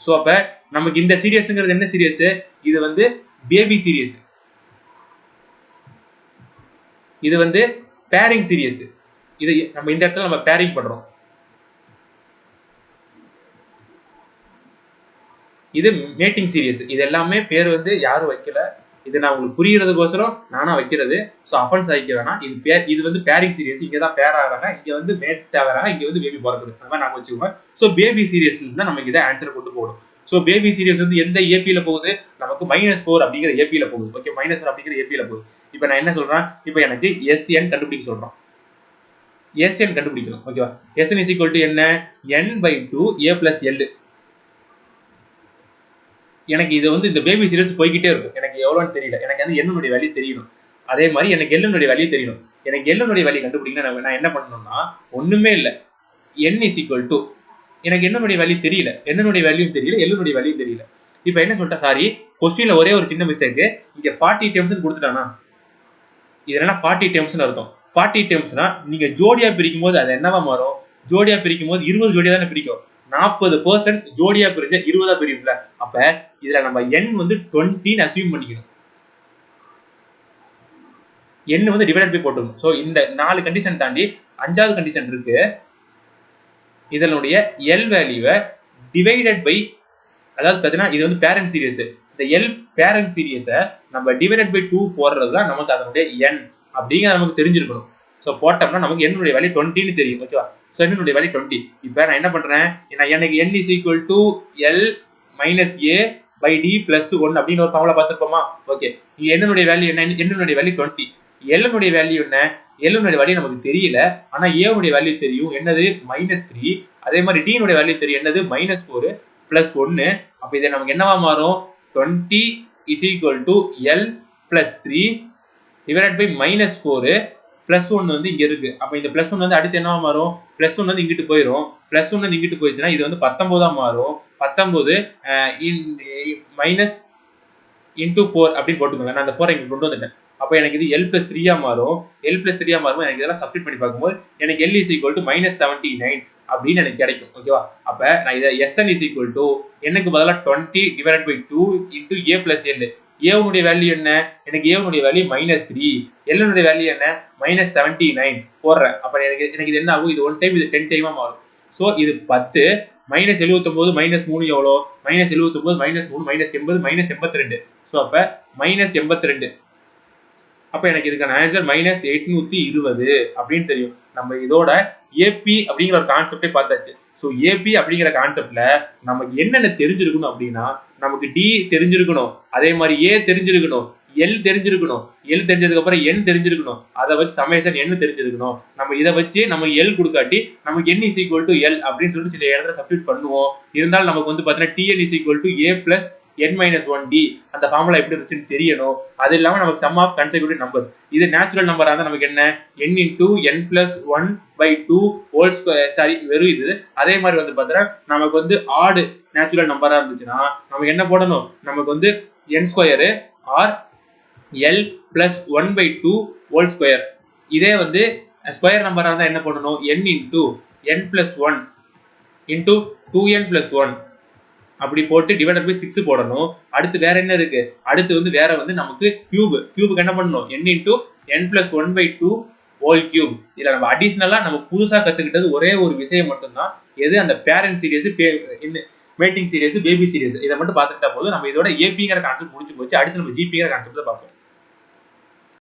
ஸோ அப்ப நமக்கு இந்த சீரியஸ்ங்கிறது என்ன சீரியஸ், இது வந்து பேபி சீரியஸ், இது வந்து பேரிங் சீரியஸ். இது நம்ம இந்த இடத்துல நம்ம பேரிங் பண்றோம். இது மேட்டிங் சீரியஸ். இது எல்லாமே பேர் வந்து யாரும் வைக்கல, இது நான் உங்களுக்கு புரியறதுக்கோசரம் நானா வைக்கிறது. ஸோ அஃபென்ஸ் ஆகிக்க வேணாம். இது வந்து பேரிங் சீரியஸ். இங்க தான் பேர் ஆகிறாங்க, இங்க வந்து மேட் ஆகிறாங்க, இங்க வந்து பேபி பிறக்குது. அந்த மாதிரி நாம வச்சுக்கோங்க. ஸோ பேபி சீரியஸ்ல இருந்தா நமக்கு இதை ஆன்சர் கொண்டு போகணும். ஸோ பேபி சீரியஸ் வந்து எந்த ஏபியில போகுது, நமக்கு -4 அப்படிங்கிற ஏபியில போகுது. ஓகே, -4 அப்படிங்கிற ஏபியில போகுது. இப்போ நான் என்ன சொல்றேன், இப்போ எனக்கு எஸ்என் கண்டுபிடிக்க சொல்றோம். எஸ்என் கண்டுபிடிக்கணும். ஓகேவா, எஸ்என் இஸ் ஈக்குவல் டு என்ன, n/2 a + l. எனக்கு இது வந்து இந்த பேபி சீரியஸ் போய்கிட்டே இருக்கும். எனக்கு எவ்வளோன்னு தெரியல, எனக்கு வந்து என்னுடைய வேல்யூ தெரியணும். அதே மாதிரி எனக்கு எல்லுடைய வேல்யூ தெரியணும். எனக்கு எல்லுடைய வேல்யூ கண்டுபிடிக்கணும். நான் என்ன பண்ணணும்னா, ஒண்ணுமே இல்லை, n இஸ் ஈக்குவல் டு, எனக்கு என்னுடைய வேல்யூ தெரியல, என்னுடைய வேல்யூ தெரியல, எல்லுடைய வேல்யூ தெரியல. இப்போ என்ன சொல்லிட்டா, சாரி கொஸ்டின்ல ஒரே ஒரு சின்ன மிஸ்டேக், இங்க 40 டேர்ம்ஸ் கொடுத்துட்டானா, இது என்ன 40 டேர்ம்ஸ்னு அர்த்தம். 40 டேர்ம்ஸ்னா நீங்க ஜோடியா பிரிக்கும் போது அது என்னவா மாறும், ஜோடியா பிரிக்கும் போது 20 ஜோடியா தானே பிரிக்கும். 40% ஜோடியா பிரிஞ்ச 20 பிரியும்ல. அப்ப இதுல நம்ம n வந்து 20 அசியூம் பண்ணிக்கணும். n வந்து டிவைடட் பை போட்டுக்கணும். சோ இந்த 4 கண்டிஷன் தாண்டி 5வது கண்டிஷன் இருக்கு. இதனுடைய l வேல்யூவை டிவைடட் பை, அதாவது பாத்தீங்கன்னா இது வந்து பேரண்ட் சீரியஸ். இந்த l பேரண்ட் சீரியஸை நம்ம டிவைடட் பை 2 போடுறது தான் நமக்கு அதனுடைய n அப்படிங்கிற நமக்கு தெரிஞ்சிருக்கணும். ஸோ போட்டோம்னா நமக்கு என்னுடைய வேல்யூ 20ன்னு தெரியும். ஓகேவா, ஸோ என்னுடைய வேல்யூ 20. இப்போ நான் என்ன பண்றேன், எனக்கு n is equal to l minus a by d plus 1 அப்படின்னு ஒரு ஃபார்முலா பார்த்துருப்போமா. ஓகே, இங்க என்னுடைய வேல்யூ என்ன, என்னுடைய வேல்யூ 20. எல்லுடைய வேல்யூ என்ன, எல்லுடைய வேல்யூ நமக்கு தெரியல, ஆனா ஏவுடைய வேல்யூ தெரியும், என்னது -3. அதே மாதிரி d னுடைய வேல்யூ தெரியும், என்னது -4 பிளஸ் 1. அப்ப இது நமக்கு என்னவா மாறும், 20 is equal to l plus 3 divided by -4 plus 1 வந்து இங்க இருக்கு. அப்ப இந்த பிளஸ் 1 வந்து அடுத்து என்னவா மாறும், பிளஸ் 1 வந்து இங்கிட்டு போயிடும். பிளஸ் 1 வந்து இங்கிட்டு போயிடுச்சுன்னா இது வந்து 19 மாறும். 19 மைனஸ் இன்டூ 4 அப்படின்னு போட்டுக்கோங்க. நான் அந்த 4 இங்க கொண்டு வந்துட்டேன். அப்ப எனக்கு இது l plus 3 மாறும். l plus 3 மாறும். எனக்கு இதெல்லாம் சப்ஸ்டிட் பண்ணி பார்க்கும்போது எனக்கு l is equal to -79 அப்படின்னு எனக்கு கிடைக்கும். ஓகேவா, அப்ப நான் இதை sn is equal to எனக்கு பதிலா 20 divided by 2 into a plus l. a உடைய வேல்யூ என்ன, எனக்கு a உடைய வேல்யூ -3, l உடைய வேல்யூ என்ன -79 போடுறேன். அப்ப எனக்கு இது என்ன ஆகும், இது 1 டைம், இது 10 டைமா மாறும். சோ இது 10 -79 -3 எவ்வளோ, -79 -3 -80 -82. சோ அப்ப -82 அப்ப எனக்கு இதுக்கான ஆன்சர் -820 அப்படின்னு தெரியும். நம்ம இதோட ஏபி அப்படிங்கிற ஒரு கான்செப்டே பார்த்தாச்சு. ஸோ ஏபி அப்படிங்கிற கான்செப்ட்ல நமக்கு என்னென்ன தெரிஞ்சிருக்கணும் அப்படின்னா, நமக்கு டி தெரிஞ்சிருக்கணும், அதே மாதிரி ஏ தெரிஞ்சிருக்கணும், எல் தெரிஞ்சிருக்கணும், எல் தெரிஞ்சதுக்கு அப்புறம் என் தெரிஞ்சிருக்கணும், அதை வச்சு சமேஷன் என்ன தெரிஞ்சிருக்கணும். நம்ம இதை வச்சு நம்ம எல் கொடுக்காட்டி நமக்கு n is equal to L அப்படின்னு சொல்லிட்டு சில இடத்துல சப்ஸ்டிட் பண்ணுவோம். இருந்தாலும் நமக்கு வந்து பாத்தீங்கன்னா tn is equal to a plus n-1d அந்த ஃபார்முலா எப்படி இருந்துச்சுன்னு தெரியணும். அது இல்லாம நமக்கு சம் ஆஃப் கன்செக்யூட்டிவ் நம்பர்ஸ், இது நேச்சுரல் நம்பரா இருந்தா நமக்கு என்ன n into n plus 1/2 whole square, sorry வெறும் இது. அதே மாதிரி வந்து பாத்தீங்கன்னா நமக்கு வந்து ஆடு நேச்சுரல் நம்பரா இருந்துச்சுன்னா நமக்கு என்ன போடணும், நமக்கு வந்து n square or l plus 1/2 whole square. இதே வந்து ஸ்கொயர் நம்பரா இருந்தா என்ன பண்ணணும், n into n plus 1 into 2n plus 1 அப்படி போட்டு டிவைடட் பை 6 போடணும். அடுத்து வேற என்ன இருக்கு, அடுத்து வந்து வேற வந்து நமக்கு கியூபுக்கு என்ன பண்ணணும், n into n plus 1/2 whole cube. இதுல நம்ம அடிஷனலா நம்ம புதுசா கத்துக்கிட்டது ஒரே ஒரு விஷயம் மட்டும்தான், எது அந்த parent series, matting series, baby series. இதை மட்டும் பார்த்துட்டா போதும். நம்ம இதோட ஏபிங்கிற கான்செப்ட் முடிஞ்சு போச்சு. அடுத்து நம்ம ஜிபிங்கிற கான்செப்ட் பார்ப்போம்.